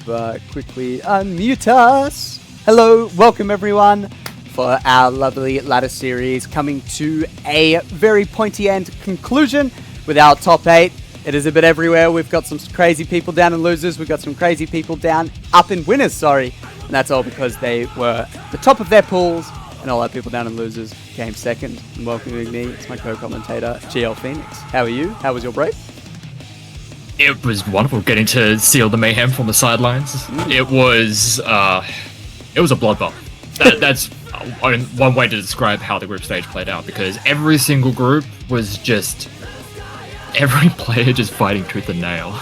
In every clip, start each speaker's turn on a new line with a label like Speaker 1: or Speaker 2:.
Speaker 1: quickly unmute us. Hello, welcome everyone for our lovely ladder series coming to a very pointy end conclusion with our top 8. It is a bit everywhere. We've got some crazy people down in losers. We've got some crazy people down up in winners, sorry. And that's all because they were the top of their pools and all our people down in losers came second. And welcoming me, it's my co-commentator, GL Phoenix. How are you? How was your break?
Speaker 2: It was wonderful getting to see all the mayhem from the sidelines. It was a bloodbath. That's one way to describe how the group stage played out, because every single group was just every player just fighting tooth and nail.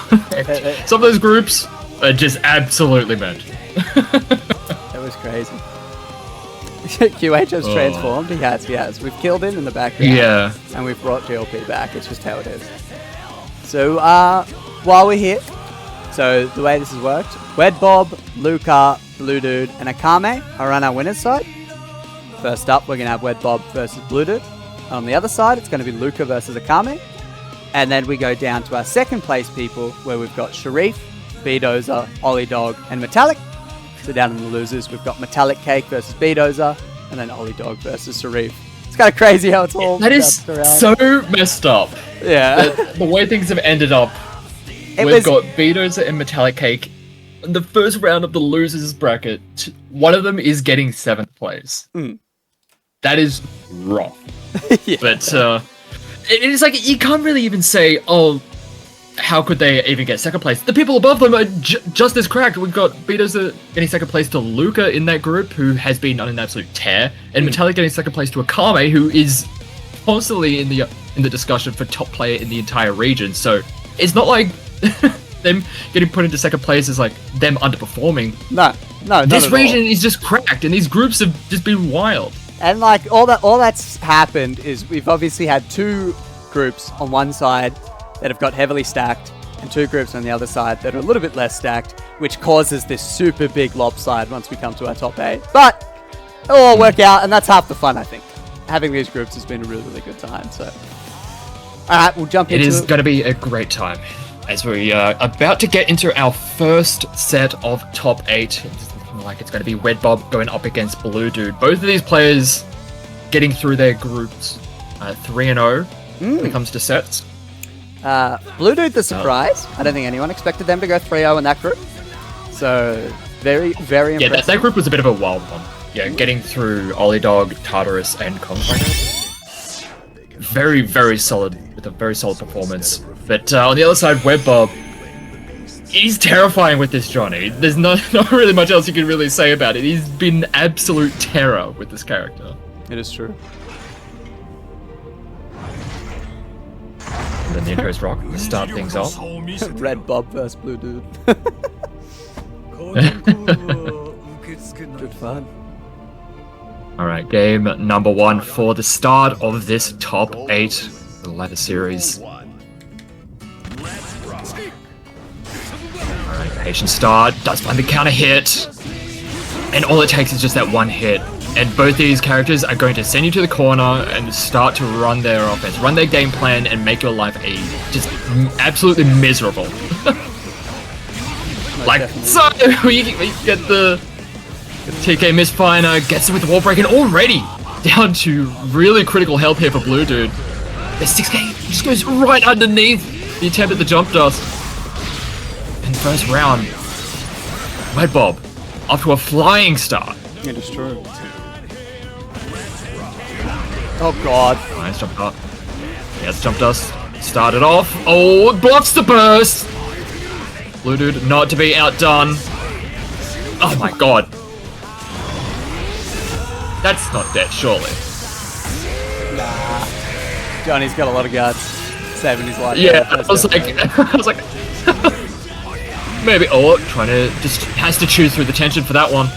Speaker 2: Some of those groups are just absolutely meant.
Speaker 1: That was crazy. QH has transformed. He has. We've killed him in the background.
Speaker 2: Yeah.
Speaker 1: And we've brought GLP back. It's just how it is. So, while we're here, so the way this has worked, Weddbob, Luca, Bluedude, and Akame are on our winner's side. First up, we're going to have Weddbob versus Bluedude. On the other side, it's going to be Luca versus Akame. And then we go down to our second place people, where we've got Sherief, Beedozer, Olliedog, and Metallic. So down in the losers, we've got MetallicCake versus Beedozer, and then Olliedog versus Sherief. It's kind of crazy how it's all
Speaker 2: that is so messed up.
Speaker 1: Yeah.
Speaker 2: The way things have ended up. We've got Beedozer and MetallicCake. In the first round of the losers bracket, one of them is getting 7th place. That is rough.
Speaker 1: Yeah.
Speaker 2: But it is like, you can't really even say, oh, how could they even get 2nd place? The people above them are just as cracked. We've got Beedozer getting 2nd place to Luca in that group, who has been on an absolute tear, and Metallic getting 2nd place to Akame, who is constantly in the discussion for top player in the entire region. So it's not like them getting put into 2nd place is like them underperforming.
Speaker 1: No.
Speaker 2: This region is just cracked, and these groups have just been wild.
Speaker 1: And like all that's happened is we've obviously had 2 groups on one side that have got heavily stacked, and 2 groups on the other side that are a little bit less stacked, which causes this super big lopside once we come to our top 8. But it'll all work out, and that's half the fun, I think. Having these groups has been a really, really good time. So, alright, we'll jump into it.
Speaker 2: It is going to be a great time as we are about to get into our first set of top 8. It's looking like it's going to be Weddbob going up against Bluedude. Both of these players getting through their groups 3-0 when it comes to sets.
Speaker 1: Bluedude, the surprise. I don't think anyone expected them to go 3-0 in that group. So, very, very impressive.
Speaker 2: Yeah, that group was a bit of a wild one. Yeah, getting through Olliedog, Tartarus, and Conflict. Very, very solid, with a very solid performance. But on the other side, Weddbob, he's terrifying with this Johnny. There's not really much else you can really say about it. He's been absolute terror with this character.
Speaker 1: It is true.
Speaker 2: And then the intro's rock to start things off.
Speaker 1: Weddbob versus Bluedude. Good fun.
Speaker 2: Alright, game number 1 for the start of this top 8 the ladder series. Alright, patient start, does find the counter hit, and all it takes is just that one hit. And both these characters are going to send you to the corner and start to run their offense, run their game plan, and make your life just absolutely miserable. Like, so we get the TK misfire, gets it with the wall break, and already down to really critical health here for Bluedude. The 6K just goes right underneath the attempt at the jump dust. In the first round, Weddbob off to a flying start.
Speaker 1: It is true. Oh god.
Speaker 2: Nice jump up. Yes, jump dust. Started off. Oh, bluffs the burst. Bluedude not to be outdone. Oh my god. That's not dead, surely.
Speaker 1: Nah. Johnny's got a lot of guts. Saving his life.
Speaker 2: Yeah, I was like, maybe. Oh, just has to chew through the tension for that one.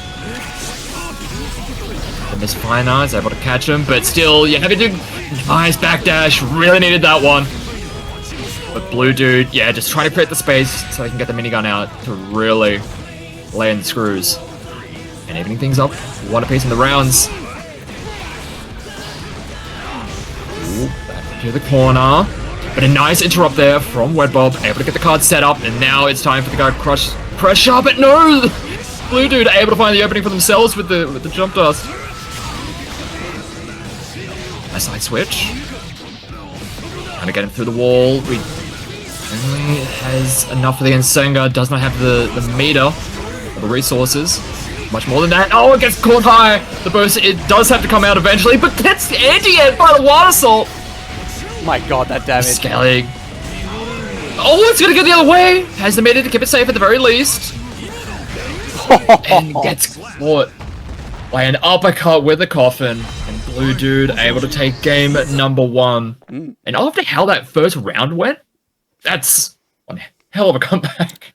Speaker 2: The misfire is able to catch him, but still, yeah, having to nice backdash. Really needed that one. But Bluedude, yeah, just trying to create the space so he can get the minigun out to really lay in the screws. And evening things up, 1 apiece in the rounds. Ooh, back to the corner. But a nice interrupt there from Weddbob, able to get the card set up, and now it's time for the guy to crush pressure, but no! Bluedude able to find the opening for themselves with the jump dust. A side switch. Trying to get him through the wall. Has enough for the Ensenga, does not have the meter or the resources. Much more than that. Oh, it gets caught high. The burst, it does have to come out eventually, but gets anti-aired by the water salt.
Speaker 1: My god, that damage.
Speaker 2: Scaling. Oh, it's gonna go the other way. Has the meter to keep it safe at the very least. And gets caught by an uppercut with a coffin. And Bluedude able to take game number 1. And after how that first round went, that's one hell of a comeback.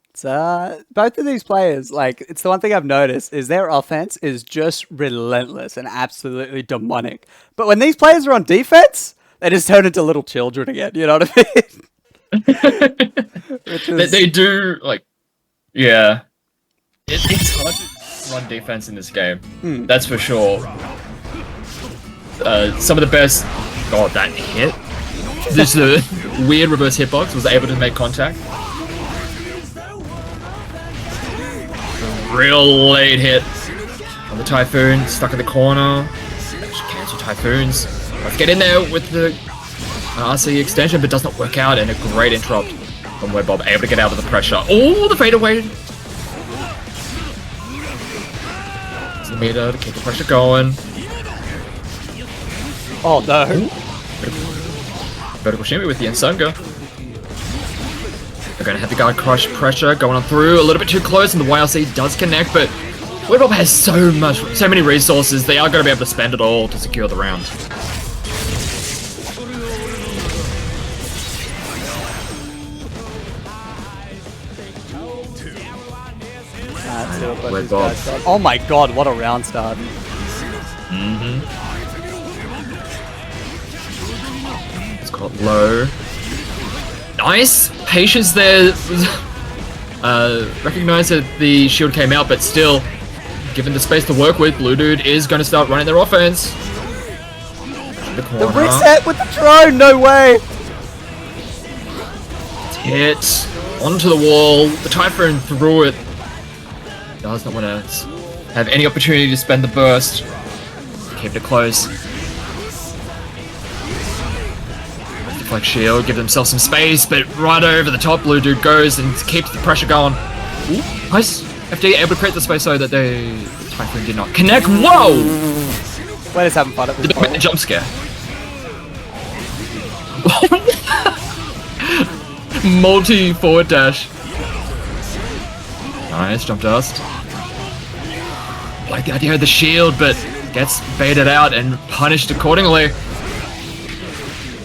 Speaker 1: It's, both of these players, like, it's the one thing I've noticed is their offense is just relentless and absolutely demonic. But when these players are on defense, they just turn into little children again. You know what I mean?
Speaker 2: They do, like, yeah. It's hard to run defense in this game. That's for sure. Some of the best. God, that hit. This weird reverse hitbox was able to make contact. Real late hit on the Typhoon, stuck in the corner. Cancel Typhoons. Let's get in there with the RC extension, but does not work out, and a great interrupt from Weddbob, able to get out of the pressure. Oh, the fadeaway. The meter to keep the pressure going.
Speaker 1: Oh no.
Speaker 2: Vertical shimmy with the Ensenga. They're going to have the guard crush pressure going on through a little bit too close, and the YLC does connect, but Weddbob has so many resources, they are going to be able to spend it all to secure the round. Weddbob.
Speaker 1: Oh my god, what a round start.
Speaker 2: It's got low. Nice! Patience there. Recognize that the shield came out, but still, given the space to work with, Bluedude is going to start running their offense.
Speaker 1: The reset with the drone, no way!
Speaker 2: It's hit onto the wall. The Typhoon threw it. Does not want to have any opportunity to spend the burst. Keep it close. Deflect shield, give themselves some space, but right over the top, Bluedude goes and keeps the pressure going. Ooh, nice. FD able to create the space so that the Typhoon did not connect. Whoa!
Speaker 1: We're just having fun at this point.
Speaker 2: The jump scare. Multi forward dash. Nice, jump dust. Like the idea of the shield, but gets baited out and punished accordingly.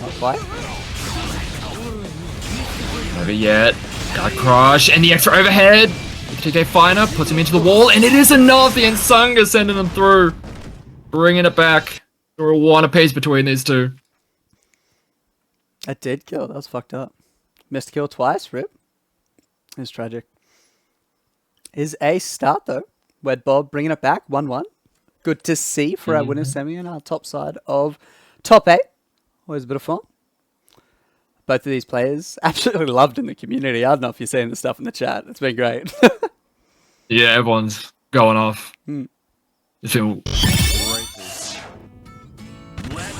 Speaker 1: Not quite.
Speaker 2: Never yet. Guard crush and the extra overhead. TK Finer puts him into the wall, and it is enough. The Ensenga sending them through, bringing it back. Or a one apiece between these two.
Speaker 1: That did kill. That was fucked up. Missed kill twice. Rip. It's tragic. Is a start though. Weddbob bringing it back. 1-1. Good to see for our winner's semi on our top side of top 8. Always a bit of fun. Both of these players absolutely loved in the community. I don't know if you're seeing the stuff in the chat. It's been great.
Speaker 2: Yeah, everyone's going off. It's been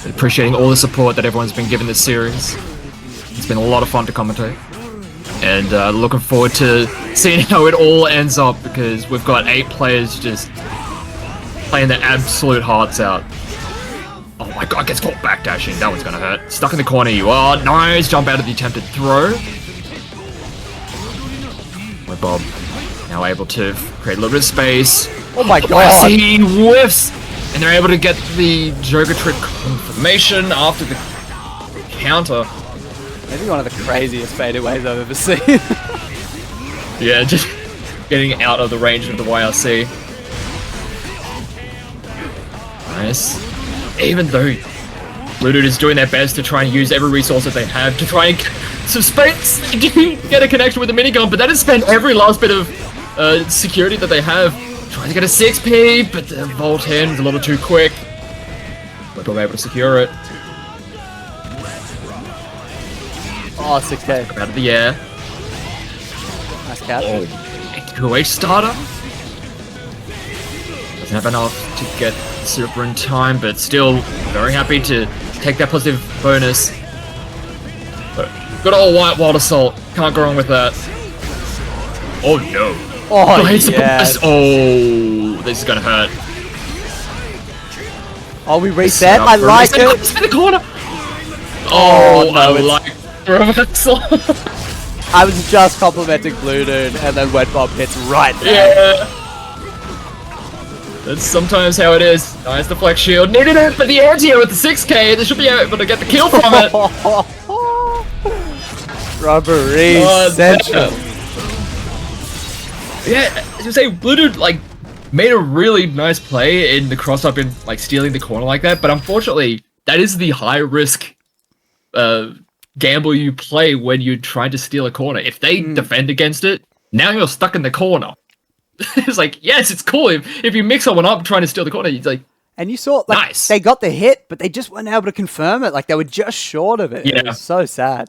Speaker 2: appreciating all the support that everyone's been giving this series. It's been a lot of fun to commentate. And looking forward to seeing how it all ends up, because we've got 8 players just playing their absolute hearts out. Oh my god, gets caught backdashing. That one's gonna hurt. Stuck in the corner you are. Nice jump out of the attempted throw. Weddbob now able to create a little bit of space.
Speaker 1: Oh my god.
Speaker 2: He whiffs! And they're able to get the Joker trick confirmation after the counter.
Speaker 1: Maybe one of the craziest fadeaways I've ever seen.
Speaker 2: Yeah, just getting out of the range of the YRC. Nice. Even though Bluedude is doing their best to try and use every resource that they have to try and some space to get a connection with the minigun, but that has spent every last bit of security that they have. Trying to get a 6P, but the vault in is a little too quick. We're probably able to secure it.
Speaker 1: Oh, 6K.
Speaker 2: Out of the air.
Speaker 1: Nice catch.
Speaker 2: Oh, 2H starter. Doesn't have enough to get super in time, but still very happy to take that positive bonus. But good old white wild assault. Can't go wrong with that. Oh no.
Speaker 1: Oh,
Speaker 2: yes. Oh, this is gonna hurt.
Speaker 1: Oh, we reset. I like it.
Speaker 2: In the corner. Oh,
Speaker 1: no,
Speaker 2: I like reversal.
Speaker 1: I was just complimenting Bluedude, and then Weddbob hits right there.
Speaker 2: Yeah. That's sometimes how it is. Nice deflect shield. Needed it for the anti with the 6k. They should be able to get the kill from it.
Speaker 1: Rubbery central.
Speaker 2: Yeah, as you say, Bluedude like made a really nice play in the cross up in like stealing the corner like that, but unfortunately, that is the high risk gamble you play when you try to steal a corner. If they defend against it, now you're stuck in the corner. It's like, yes, it's cool if you mix someone up trying to steal the corner. It's like,
Speaker 1: and you saw, like,
Speaker 2: nice.
Speaker 1: They got the hit, but they just weren't able to confirm it. Like, they were just short of it.
Speaker 2: Yeah.
Speaker 1: It was so sad.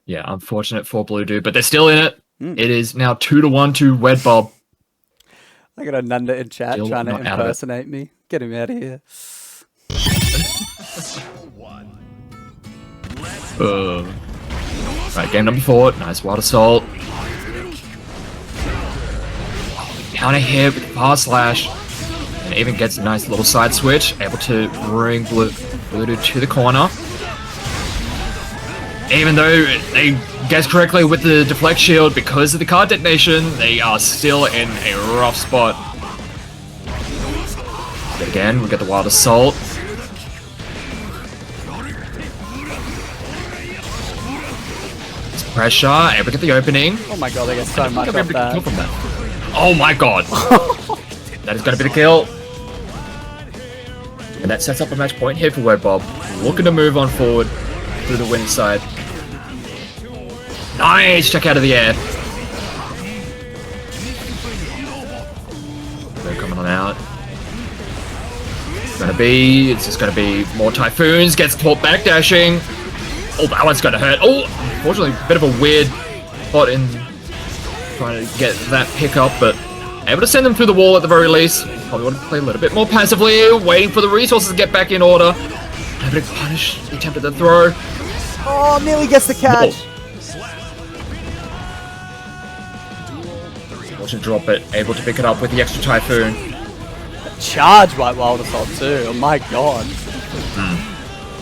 Speaker 2: Yeah, unfortunate for Bluedude, but they're still in it. It is now 2-1 to Weddbob.
Speaker 1: I got a Nunda in chat
Speaker 2: Still
Speaker 1: trying to
Speaker 2: not out of it.
Speaker 1: impersonate me. Get him out of here.
Speaker 2: Right, game number 4. Nice wild assault. Counter hit with fast slash. And even gets a nice little side switch. Able to bring Bluedude to the corner. Even though they guessed correctly with the deflect shield, because of the card detonation, they are still in a rough spot. But again, we get the wild assault. It's pressure, able to get the opening.
Speaker 1: Oh my god, they get so much off that.
Speaker 2: From that. Oh my god! That is going to be the kill. And that sets up a match point here for Weddbob. Looking to move on forward through the winning side. Nice! Check out of the air. They're coming on out. It's just gonna be more typhoons. Gets caught backdashing. Oh, that one's gonna hurt. Oh, unfortunately, a bit of a weird spot in trying to get that pick up, but able to send them through the wall at the very least. Probably want to play a little bit more passively, waiting for the resources to get back in order. Able to punish the attempt at the throw.
Speaker 1: Oh, nearly gets the catch.
Speaker 2: To drop it, able to pick it up with the extra typhoon.
Speaker 1: Charge White Wild Assault too. Oh my god.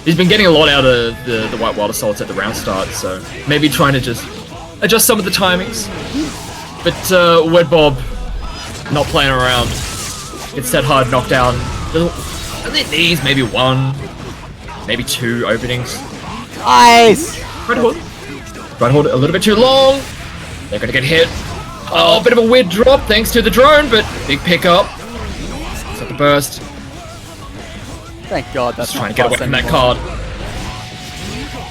Speaker 2: He's been getting a lot out of the White Wild Assaults at the round start, so maybe trying to just adjust some of the timings. But Weddbob not playing around. Gets that hard knockdown. I think these maybe 1, maybe 2 openings.
Speaker 1: Nice.
Speaker 2: Right hold a little bit too long. They're gonna get hit. Oh, a bit of a weird drop thanks to the drone, but big pickup. Set the burst.
Speaker 1: Thank god that's
Speaker 2: Just trying to get away from that card.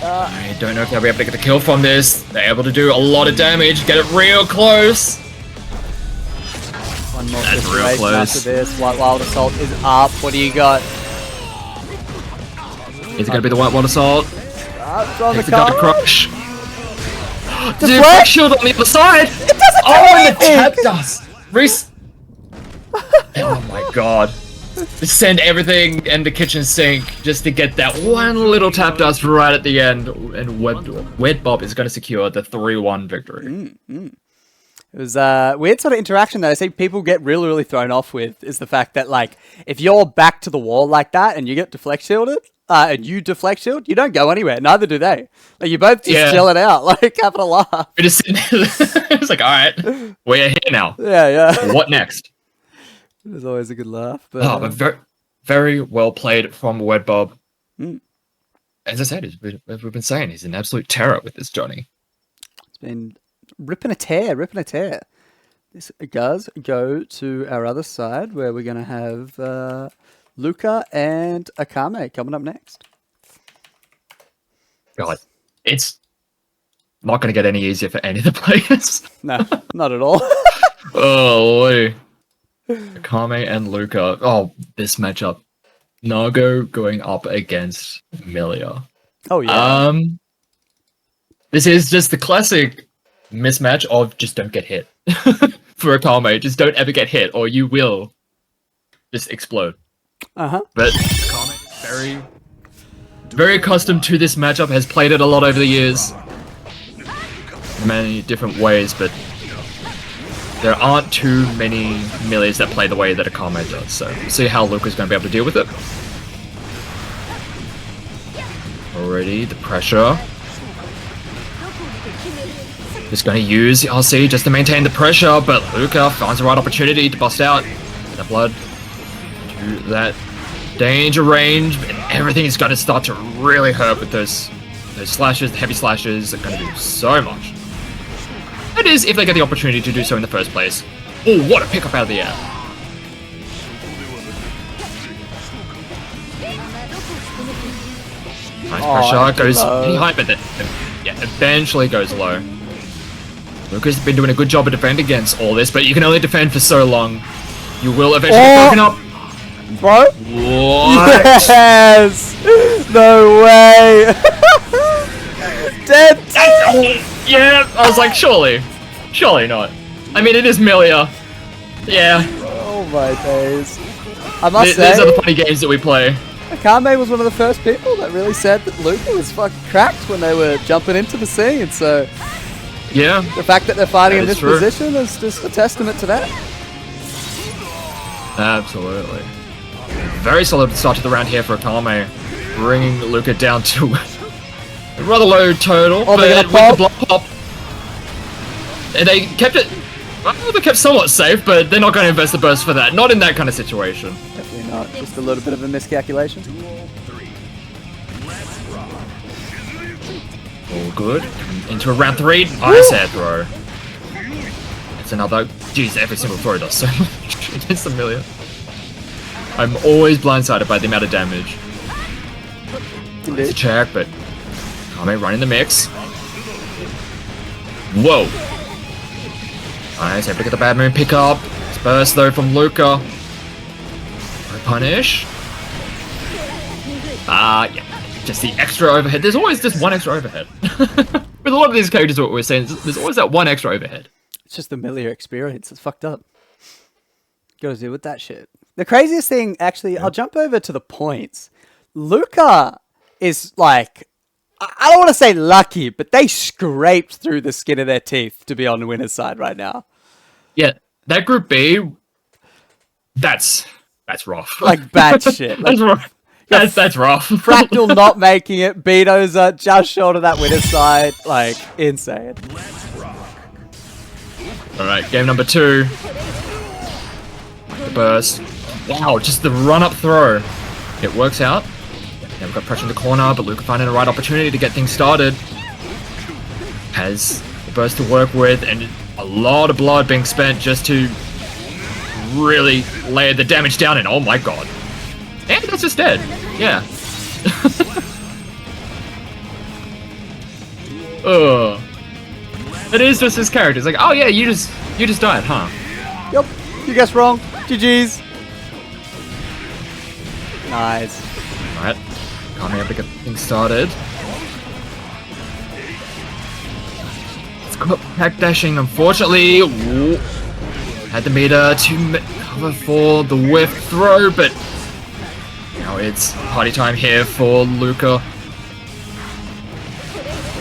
Speaker 2: I don't know if they'll be able to get the kill from this. They're able to do a lot of damage, get it real close.
Speaker 1: One more
Speaker 2: That's real
Speaker 1: situation
Speaker 2: close.
Speaker 1: after this. White Wild Assault is up. What do you got?
Speaker 2: Is it going to be the White Wild Assault?
Speaker 1: It's on
Speaker 2: Takes
Speaker 1: the
Speaker 2: the Gutter
Speaker 1: card.
Speaker 2: Crush.
Speaker 1: The
Speaker 2: Dude,
Speaker 1: flash?
Speaker 2: shield on the other side.
Speaker 1: It doesn't do
Speaker 2: Oh, and the
Speaker 1: anything.
Speaker 2: tap dust. Reese. Oh my god. Just send everything in the kitchen sink just to get that one little tap dust right at the end. And Weddbob is going to secure the 3-1 victory.
Speaker 1: It was a weird sort of interaction that I see people get really, really thrown off with is the fact that, like, if you're back to the wall like that and you get deflect shielded, and you deflect shield, you don't go anywhere. Neither do they. Like, you both just chill it out, like, having a laugh.
Speaker 2: It's like, alright, we're here now.
Speaker 1: Yeah.
Speaker 2: What next?
Speaker 1: It was always a good laugh. But,
Speaker 2: But very, very well played from Weddbob. As I said, as we've been saying, he's an absolute terror with this Johnny.
Speaker 1: It's been ripping a tear. This does go to our other side where we're going to have Luca and Akame coming up next.
Speaker 2: God, it's not going to get any easier for any of the players.
Speaker 1: No, not at all.
Speaker 2: Oh, boy. Akame and Luca. Oh, this matchup. Nago going up against Millia.
Speaker 1: Oh, yeah.
Speaker 2: This is just the classic mismatch of just don't get hit. For Akame, just don't ever get hit, or you will just explode.
Speaker 1: Uh-huh.
Speaker 2: But Akame is very accustomed to this matchup, has played it a lot over the years. In many different ways, but there aren't too many Millias that play the way that Akame does, so we'll see how Luca's going to be able to deal with it. Already, the pressure. Just going to use the RC just to maintain the pressure, but Luca finds the right opportunity to bust out the blood to that danger range, and everything is going to start to really hurt with those slashes. The heavy slashes are going to do so much. That is, if they get the opportunity to do so in the first place. Oh, what a pickup out of the air. Nice pressure, goes pretty high, but then, yeah, eventually goes low. Luca's been doing a good job of defending against all this, but you can only defend for so long. You will eventually get broken up.
Speaker 1: Bro?
Speaker 2: What?
Speaker 1: Yes! No way! Dead!
Speaker 2: Yeah, I was like, surely not. I mean, it is Millia. Yeah.
Speaker 1: Oh my days. I must say,
Speaker 2: these are the funny games that we play.
Speaker 1: Akame was one of the first people that really said that Luca was fucking cracked when they were jumping into the scene, so...
Speaker 2: Yeah.
Speaker 1: The fact that they're fighting in this
Speaker 2: true.
Speaker 1: position is just a testament to that.
Speaker 2: Absolutely. Very solid start to the round here for Akame, bringing Luca down to a rather low total,
Speaker 1: Oh,
Speaker 2: but
Speaker 1: they're
Speaker 2: with
Speaker 1: gonna
Speaker 2: the block pop, and they kept it. Well, they kept somewhat safe, but they're not going to invest the burst for that. Not in that kind of situation.
Speaker 1: Definitely not. Just a little bit of a miscalculation.
Speaker 2: All good. Into a round 3. Nice air throw. It's another. Jeez, every single throw does so much against the Millia. I'm always blindsided by the amount of damage. It's a check, but Akame running the mix. Whoa. Nice, able to get the Bedman pick up. It's burst though from Luca. No punish. Yeah. Just the extra overhead. There's always just one extra overhead. With a lot of these characters, what we're saying, there's always that one extra overhead.
Speaker 1: It's just the Millia experience. It's fucked up. Gotta deal with that shit. The craziest thing, actually, I'll jump over to the points. Luca is like, I don't want to say lucky, but they scraped through the skin of their teeth to be on the winner's side right now.
Speaker 2: Yeah, that group B, that's rough.
Speaker 1: Like bad shit. Like,
Speaker 2: That's rough. That's rough.
Speaker 1: Fractal not making it. Beedozer just short of that winner's side. Like, insane.
Speaker 2: Alright, game number 2. The burst. Wow, just the run-up throw. It works out. Now we've got pressure in the corner, but Luca finding the right opportunity to get things started. Has the burst to work with, and a lot of blood being spent just to really lay the damage down, and oh my god. And that's just dead. Yeah. Ugh. It is just his character. It's like, oh yeah, you just died, huh?
Speaker 1: Yup. You guessed wrong. GG's. Nice.
Speaker 2: Alright. Can't able to get things started. It's got pack dashing, unfortunately. Ooh. Had the meter to cover for the whiff throw, but now it's party time here for Luca.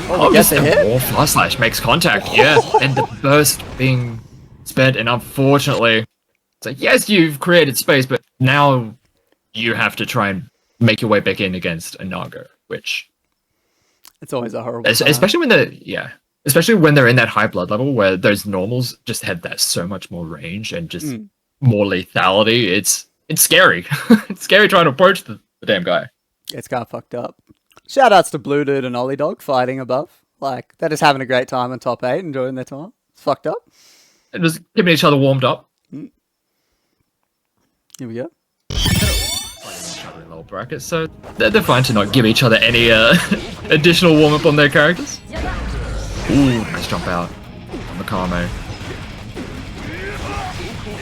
Speaker 1: Oh, yes, a hit.
Speaker 2: More flash slash makes contact, yeah. And the burst being spent, and unfortunately, it's like, yes, you've created space, but now you have to try and make your way back in against a Nago, which
Speaker 1: it's always a horrible
Speaker 2: especially when they're in that high blood level where those normals just have that so much more range and just more lethality. It's scary. It's scary trying to approach the damn guy.
Speaker 1: It's kind of fucked up. Shout outs to Bluedude and Olliedog fighting above. Like, they're just having a great time in top 8, enjoying their time. It's fucked up.
Speaker 2: And just keeping each other warmed up.
Speaker 1: Here we go.
Speaker 2: In lower brackets, so they're fine to not give each other any additional warm up on their characters. Ooh, nice jump out from Akame.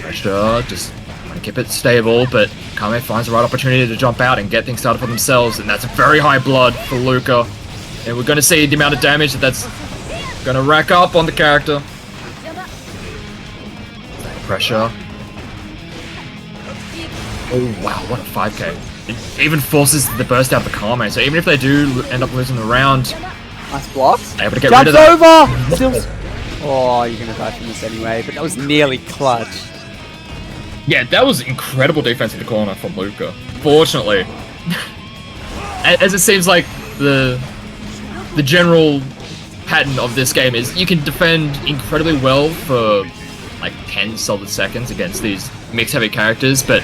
Speaker 2: Pressure, just trying to keep it stable, but Akame finds the right opportunity to jump out and get things started for themselves, and that's a very high blood for Luca. And we're going to see the amount of damage that's Gonna rack up on the character. Pressure. Oh wow, what a 5k. It even forces the burst out of the Akame, so even if they do end up losing the round,
Speaker 1: nice blocks.
Speaker 2: able to get
Speaker 1: Jumps
Speaker 2: rid of that.
Speaker 1: over! Still... Oh, you're gonna die from this anyway, but that was nearly clutch.
Speaker 2: Yeah, that was incredible defense in the corner from Luca. Fortunately. As it seems like the general pattern of this game is you can defend incredibly well for like 10 solid seconds against these mixed heavy characters, but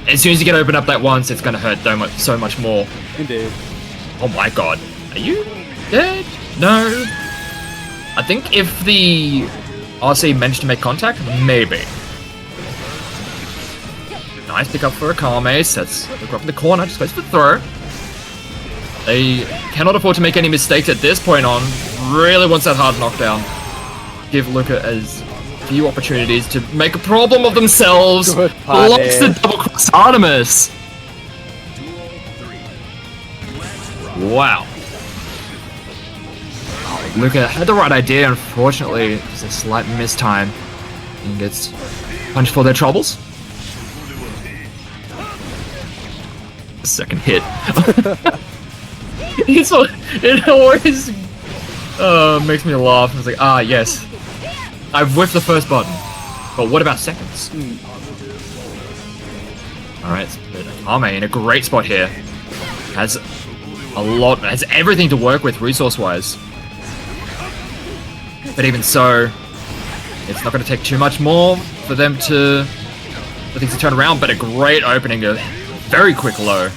Speaker 2: as soon as you get opened up that once, it's gonna hurt so much more.
Speaker 1: Indeed.
Speaker 2: Oh my god. Are you dead? No. I think if the RC managed to make contact, maybe. Nice pick up for Akame, sets Luca up in the corner, just goes for the throw. They cannot afford to make any mistakes at this point on. Really wants that hard knockdown. Give Luca as few opportunities to make a problem of themselves. Blocks the double cross Artemis. Wow. Luca had the right idea, unfortunately, just a slight mistime. And gets punched for their troubles. Second hit. It always makes me laugh. It's like, ah, yes. I've whiffed the first button. But what about seconds? Alright, Akame in a great spot here. Has everything to work with resource-wise. But even so, it's not going to take too much more for things to turn around, but a great opening, a very quick low.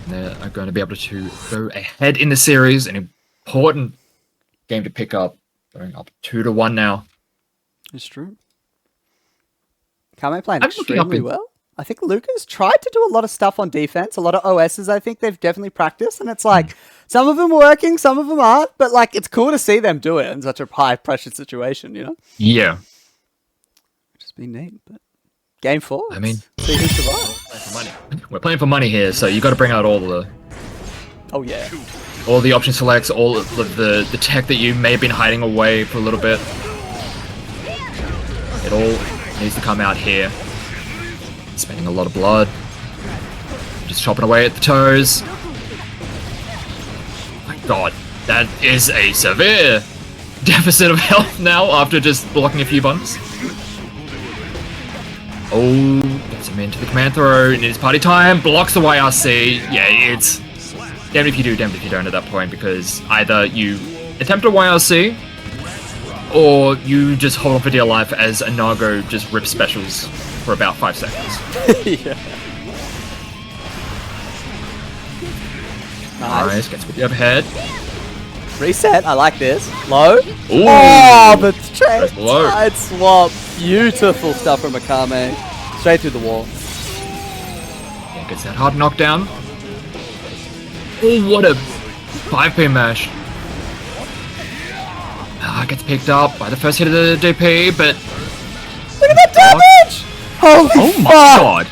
Speaker 2: They are going to be able to go ahead in the series, an important game to pick up, going up 2-1 now.
Speaker 1: It's true. Akame playing extremely well. I think Luca's tried to do a lot of stuff on defense, a lot of OSs I think they've definitely practiced, and it's like, some of them are working, some of them aren't, but like, it's cool to see them do it in such a high pressure situation, you know?
Speaker 2: Yeah.
Speaker 1: Just be neat, but game 4.
Speaker 2: I mean,
Speaker 1: see who survives.
Speaker 2: We're playing for money here, so you got to bring out all the...
Speaker 1: Oh yeah.
Speaker 2: All the option selects, all of the tech that you may have been hiding away for a little bit. It all needs to come out here. Spending a lot of blood. Just chopping away at the toes. My god, that is a severe deficit of health now after just blocking a few buttons. Oh, gets him into the command throw. It is party time. Blocks the YRC. Yeah, it's damned if you do, damned if you don't at that point, because either you attempt a YRC or you just hold on for dear life as a Nago just rips specials for about 5 seconds.
Speaker 1: Yeah.
Speaker 2: Nice, gets with the overhead.
Speaker 1: Reset, I like this. Low.
Speaker 2: Ooh.
Speaker 1: Oh, the
Speaker 2: Low.
Speaker 1: side swap. Beautiful stuff from Akame. Straight through the wall.
Speaker 2: Yeah, gets that hard knockdown. Oh, what a 5p mash. Gets picked up by the first hit of the DP, but...
Speaker 1: Look at that damage! Holy
Speaker 2: oh my god!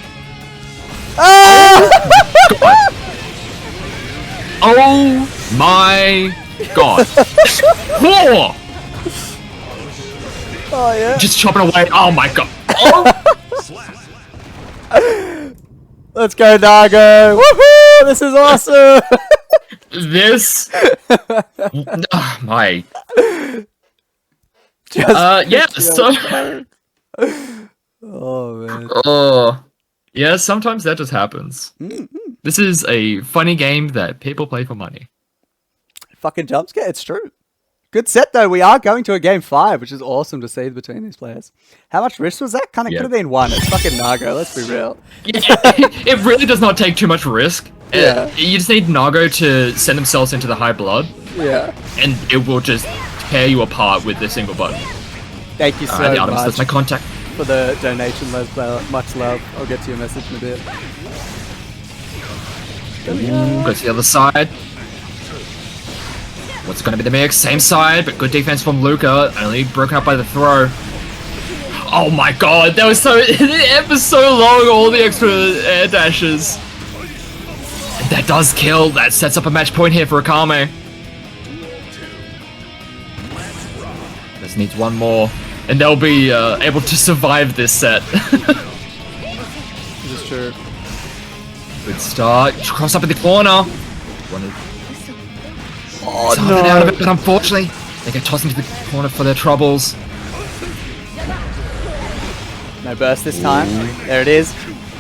Speaker 2: Oh my god! Whoa!
Speaker 1: Oh yeah.
Speaker 2: Just chopping away. Oh my god! Oh.
Speaker 1: Let's go, Nago! Woohoo! This is awesome!
Speaker 2: This. Oh, my. Yeah. So.
Speaker 1: Oh man.
Speaker 2: Oh. Yeah. Sometimes that just happens. This is a funny game that people play for money.
Speaker 1: Fucking jump scare. It's true. Good set though. We are going to a game 5, which is awesome to see between these players. How much risk was that? Kind of could have been 1. It's fucking Nago. Let's be real.
Speaker 2: It really does not take too much risk.
Speaker 1: Yeah.
Speaker 2: You just need Nago to send themselves into the high blood.
Speaker 1: Yeah.
Speaker 2: And it will just tear you apart with a single button.
Speaker 1: Thank you so
Speaker 2: Artemis,
Speaker 1: much.
Speaker 2: that's my contact.
Speaker 1: For the donation, much love. I'll get to your message in a bit.
Speaker 2: Go to the other side. What's going to be the mix? Same side, but good defense from Luca. Only broken up by the throw. Oh my god, that was so... it was so long, all the extra air dashes. And that does kill. That sets up a match point here for Akame. Just needs one more, and they'll be able to survive this set.
Speaker 1: This is true.
Speaker 2: Good start. Cross up in the corner.
Speaker 1: Oh
Speaker 2: Something out of it, but unfortunately, they get tossed into the corner for their troubles.
Speaker 1: No burst this time. There it is.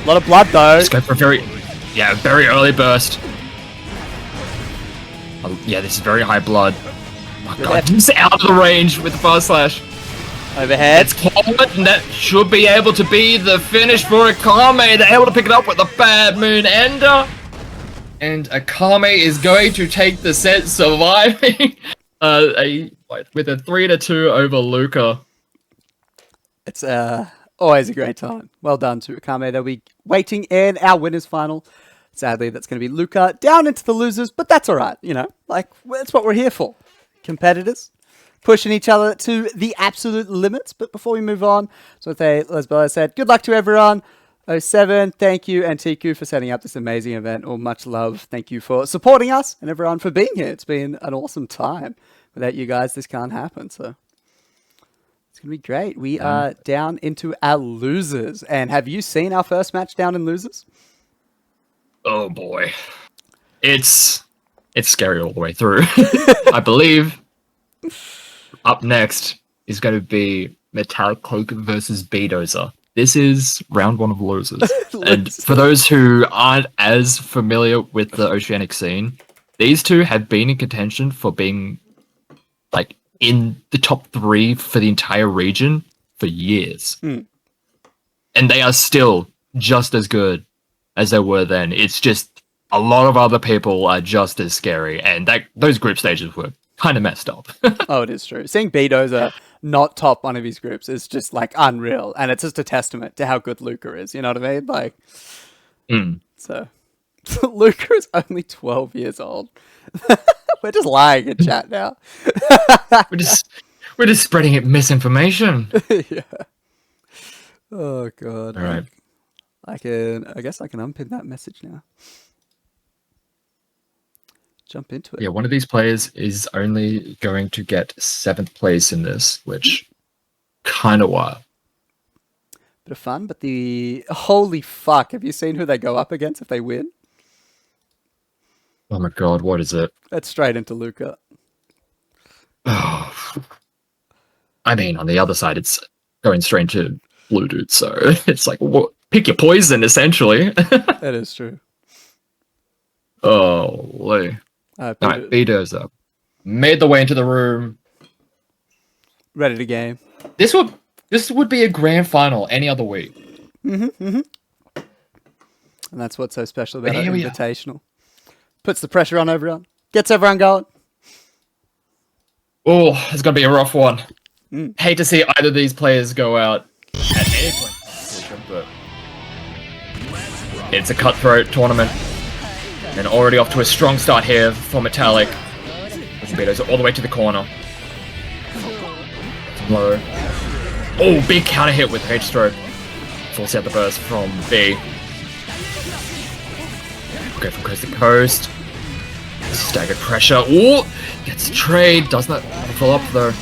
Speaker 1: A lot of blood though.
Speaker 2: Just go for a very early burst. Oh, yeah, this is very high blood. Oh my god, he's out of the range with the fast slash.
Speaker 1: Overhead.
Speaker 2: It's forward, and that should be able to be the finish for Akame. They're able to pick it up with the Bad Moon Ender. And Akame is going to take the set, surviving with a 3-2 over Luca.
Speaker 1: It's always a great time. Well done to Akame. They'll be waiting in our winners final. Sadly, that's going to be Luca down into the losers, but that's all right. You know, like that's what we're here for. Competitors pushing each other to the absolute limits. But before we move on, so as Bella said, good luck to everyone. 07, thank you, and TQ for setting up this amazing event. All much love. Thank you for supporting us and everyone for being here. It's been an awesome time. Without you guys, this can't happen. So it's going to be great. We are down into our losers. And have you seen our first match down in losers?
Speaker 2: Oh boy. It's scary all the way through. I believe up next is going to be MetallicCake versus Beedozer. This is round 1 of losers. And for those who aren't as familiar with the Oceanic scene, these two have been in contention for being like in the top 3 for the entire region for years. And they are still just as good as they were then. It's just a lot of other people are just as scary, and those group stages were kind of messed up.
Speaker 1: Oh, it is true. Seeing Beedozer not top one of his groups is just like unreal, and it's just a testament to how good Luca is. You know what I mean? Like, so Luca is only 12 years old. We're just lying in chat now.
Speaker 2: we're just spreading misinformation.
Speaker 1: Yeah. Oh god.
Speaker 2: All right.
Speaker 1: I guess I can unpin that message now. Jump into it.
Speaker 2: Yeah, one of these players is only going to get 7th place in this, which kind of wild.
Speaker 1: Bit of fun, but holy fuck, have you seen who they go up against if they win?
Speaker 2: Oh my god, what is it?
Speaker 1: That's straight into Luca.
Speaker 2: Oh. I mean, on the other side, it's going straight to Bluedude, so it's like, pick your poison, essentially.
Speaker 1: That is true.
Speaker 2: Oh, Lee. Alright, Beedozer made the way into the room.
Speaker 1: Ready to game.
Speaker 2: This would be a grand final any other week.
Speaker 1: And that's what's so special about an Invitational. Puts the pressure on everyone. Gets everyone going.
Speaker 2: Oh, it's going to be a rough one. Hate to see either of these players go out at any point in the future, but it's a cutthroat tournament. And already off to a strong start here for Metallic. Beedozer all the way to the corner. Low. Oh, big counter hit with H-stroke. Force out the burst from B. Go from coast to coast. Staggered pressure. Ooh! Gets a trade. Does not fill up though.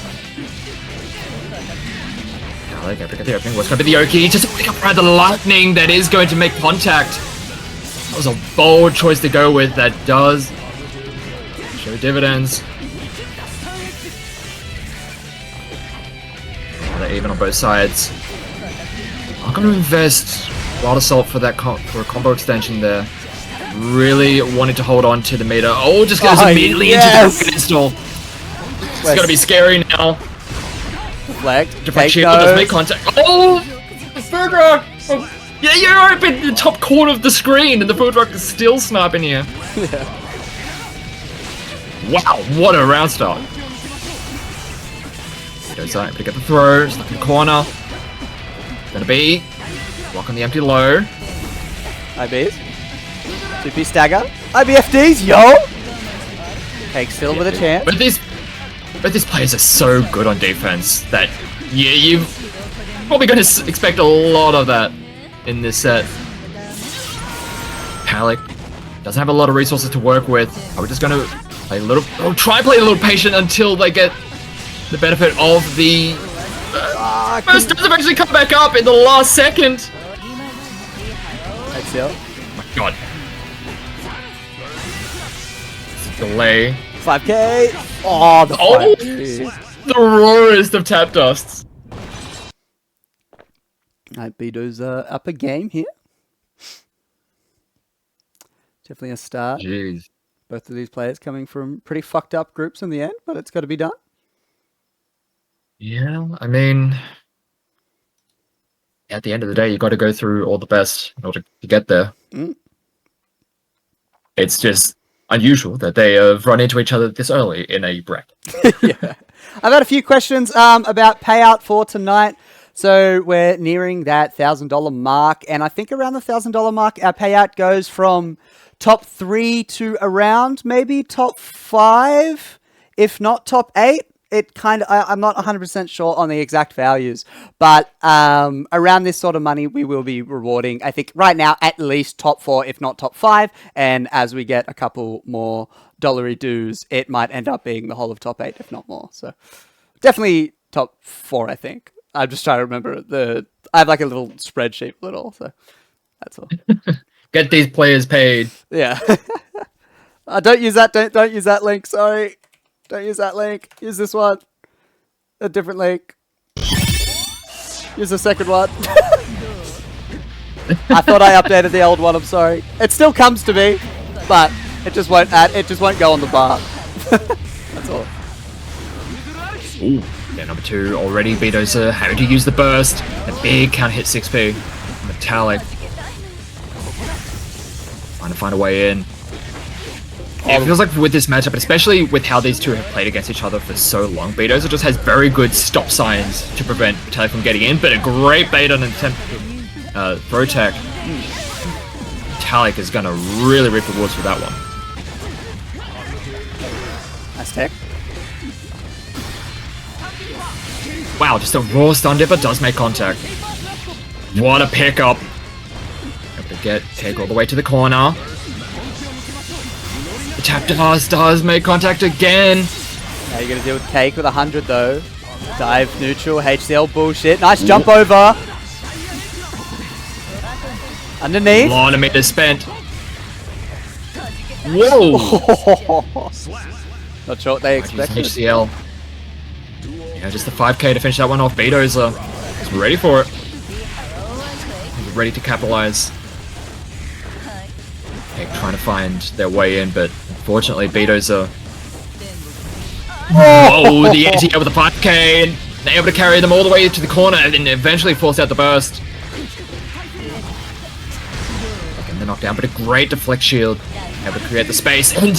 Speaker 2: Now they go pick up the opening. What's going to be the Oki? Just pick up around the lightning that is going to make contact. That was a bold choice to go with. That does show dividends. They're even on both sides. I'm going to invest Wild Assault for that for a combo extension there. Really wanted to hold on to the meter. Oh, just goes immediately into the install. It's going to be scary now.
Speaker 1: Deflect.
Speaker 2: Deflect shield does make contact. Oh! The food rock! Oh, yeah, you're up in the top corner of the screen and the food rock is still sniping you.
Speaker 1: Yeah.
Speaker 2: Wow, what a round start. Goes out, pick up the throw, stuck in the corner. Gonna be block on the empty low.
Speaker 1: IBs. 2P stagger. IBFDs, yo! Cake still with a chance.
Speaker 2: But these players are so good on defense that you're probably going to expect a lot of that in this set. Metallic doesn't have a lot of resources to work with. We're just going to play a little, try and play a little patient until they get the benefit of the first does eventually come back up in the last second.
Speaker 1: That's it.
Speaker 2: Oh my god. Delay.
Speaker 1: 5k. Oh, the 5k.
Speaker 2: The rawest of tap dusts.
Speaker 1: Alright, Beedozer up a game here. Definitely a start.
Speaker 2: Jeez.
Speaker 1: Both of these players coming from pretty fucked up groups in the end, but it's got to be done.
Speaker 2: Yeah, I mean, at the end of the day, you got to go through all the best in order to get there.
Speaker 1: Mm.
Speaker 2: It's just unusual that they have run into each other this early in a bracket.
Speaker 1: Yeah. I've had a few questions about payout for tonight. So we're nearing that $1,000 mark, and I think around the $1,000 mark, our payout goes from top 3 to around maybe top 5, if not top 8. It kind of, I'm not 100% sure on the exact values, but around this sort of money, we will be rewarding, I think right now, at least top 4, if not top 5. And as we get a couple more dollary dues, it might end up being the whole of top 8, if not more. So definitely top 4, I think. I'm just trying to remember I have like a little spreadsheet little, so that's all.
Speaker 2: Get these players paid.
Speaker 1: Yeah. Don't use that. Don't use that link. Sorry. Don't use that link. Use this one. A different link. Use the second one. I thought I updated the old one. I'm sorry. It still comes to me, but it just won't add. It just won't go on the bar. That's all.
Speaker 2: Ooh. Yeah, number 2 already. Beedozer having to use the burst. A big counter hit 6p. Metallic. Trying to find a way in. Yeah, it feels like with this matchup, especially with how these two have played against each other for so long, Beedozer just has very good stop signs to prevent Metallic from getting in, but a great bait on an attempt throw tech. Metallic is going to really reap the rewards for that one.
Speaker 1: Nice tech.
Speaker 2: Wow, just a raw stun dipper does make contact. What a pickup. Able to get Cake all the way to the corner. The tap does make contact again.
Speaker 1: Now you're going to deal with Cake with 100 though. Dive neutral, HCL bullshit. Nice jump over. Underneath.
Speaker 2: A lot of meters spent. Whoa!
Speaker 1: Not sure what they expected.
Speaker 2: HCL. Yeah, just the 5k to finish that one off. Beedozer is ready for it. He's ready to capitalize. Cake trying to find their way in, but unfortunately Beedozer. Whoa, the anti-air with the 5k, and they're able to carry them all the way to the corner and then eventually force out the burst. Again, they're knocked down, but a great deflect shield. Able to create the space, and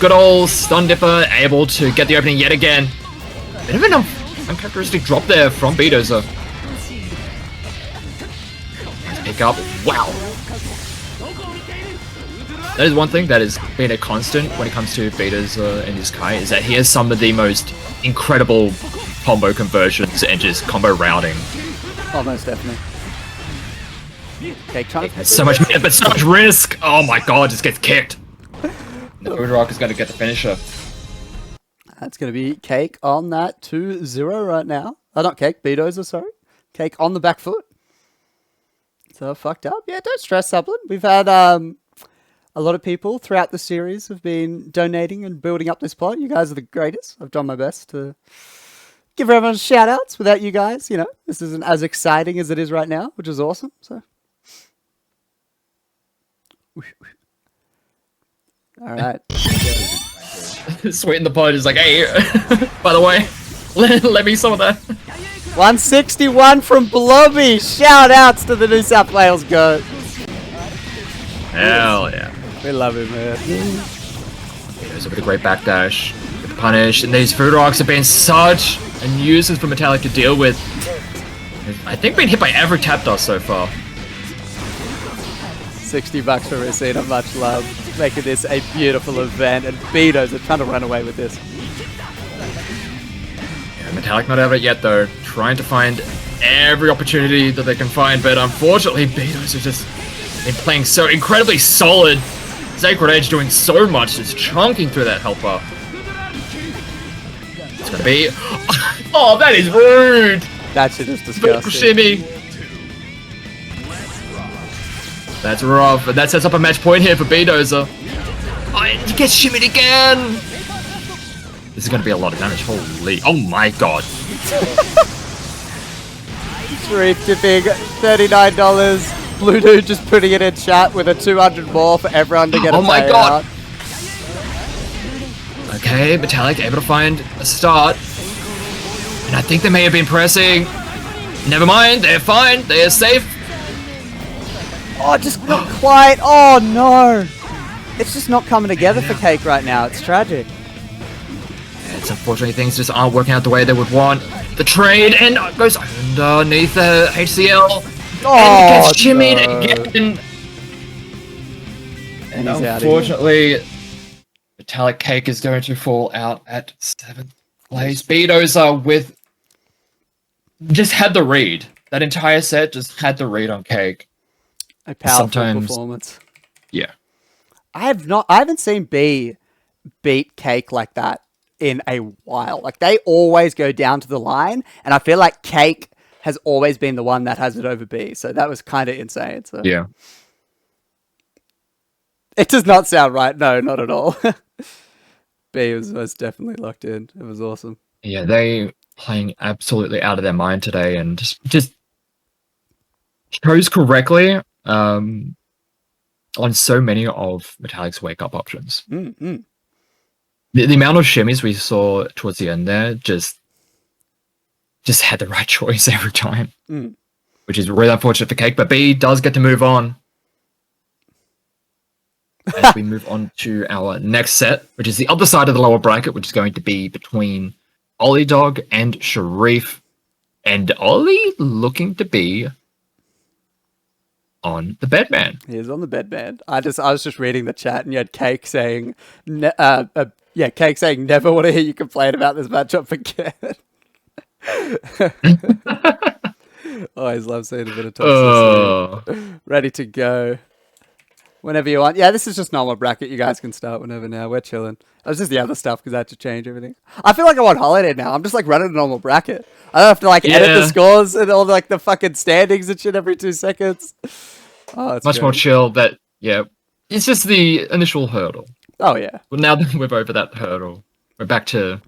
Speaker 2: good old stun dipper able to get the opening yet again. Bit of an uncharacteristic drop there from Beedozer. Nice pick up. Wow. That is one thing that has been a constant when it comes to Beedozer and his Kai, is that he has some of the most incredible combo conversions and just combo routing.
Speaker 1: Almost definitely. Cake trying to
Speaker 2: so much meter, but so much risk. Oh my god, just gets kicked. The Food Rock is going to get the finisher.
Speaker 1: That's going to be Cake on that 2-0 right now. Oh, not Cake, Beedozer, sorry. Cake on the back foot. So fucked up. Yeah, don't stress, Sublin. We've had a lot of people throughout the series have been donating and building up this pot. You guys are the greatest. I've done my best to give everyone shout outs. Without you guys, you know, this isn't as exciting as it is right now, which is awesome. So, all right.
Speaker 2: Sweet in the pod is like, hey, by the way, let me some of that.
Speaker 1: 161 from Blobby. Shout outs to the New South Wales goat.
Speaker 2: Hell yeah.
Speaker 1: We love him, man.
Speaker 2: There's a bit of great backdash. Get the punish, and these Food Rocks have been such a nuisance for Metallic to deal with. I think been hit by every tap dust so far.
Speaker 1: $60 for Racina, much love. Making this a beautiful event, and Beedozer trying to run away with this.
Speaker 2: Yeah, Metallic not out of it yet though. Trying to find every opportunity that they can find, but unfortunately Beedozer just been playing so incredibly solid. Sacred Edge doing so much, just chunking through that health bar. It's gonna be. Oh, that is rude.
Speaker 1: That shit is
Speaker 2: Vertical
Speaker 1: disgusting.
Speaker 2: shimmy. That's rough, and that sets up a match point here for Beedozer. Oh, he gets shimmied again. This is gonna be a lot of damage. Holy! Oh my god!
Speaker 1: Sherief tipping $39. Bluedude just putting it in chat with a 200 more for everyone to get a
Speaker 2: Oh my god.
Speaker 1: payout.
Speaker 2: Okay, Metallic able to find a start, and I think they may have been pressing. Never mind, they're fine. They're safe.
Speaker 1: Oh, just not quite. Oh no. It's just not coming together for Cake right now. It's tragic.
Speaker 2: It's unfortunately things just aren't working out the way they would want. The trade and goes underneath the HCL.
Speaker 1: Oh,
Speaker 2: And gets shimmied
Speaker 1: no.
Speaker 2: again. And
Speaker 1: he's out
Speaker 2: unfortunately, MetallicCake is going to fall out at 7th place. Beedozer with just had the read. That entire set just had the read on Cake.
Speaker 1: A powerful
Speaker 2: Sometimes-
Speaker 1: performance.
Speaker 2: Yeah.
Speaker 1: I haven't seen B beat Cake like that in a while. Like they always go down to the line, and I feel like Cake has always been the one that has it over B. So that was kind of insane. So
Speaker 2: Yeah.
Speaker 1: it does not sound right. No, not at all. B was most definitely locked in. It was awesome.
Speaker 2: Yeah, they playing absolutely out of their mind today and just chose correctly on so many of Metallic's wake-up options.
Speaker 1: Mm-hmm.
Speaker 2: The amount of shimmies we saw towards the end there just had the right choice every time.
Speaker 1: Mm.
Speaker 2: Which is really unfortunate for Cake, but B does get to move on. As we move on to our next set, which is the other side of the lower bracket, which is going to be between Olliedog and Sherief. And Ollie looking to be on the Bedman.
Speaker 1: He is on the Bedman. I was just reading the chat, and you had Cake saying, Cake saying, never want to hear you complain about this matchup again. Always love seeing a bit of toxicity. Ready to go. Whenever you want. Yeah, this is just normal bracket. You guys can start whenever now. We're chilling. That was just the other stuff because I had to change everything. I feel like I'm on holiday now. I'm just like running a normal bracket. I don't have to like edit the scores and all like the fucking standings and shit every 2 seconds. Oh, it's
Speaker 2: much more chill. That it's just the initial hurdle.
Speaker 1: Oh yeah.
Speaker 2: Well, now that we're over that hurdle, we're back to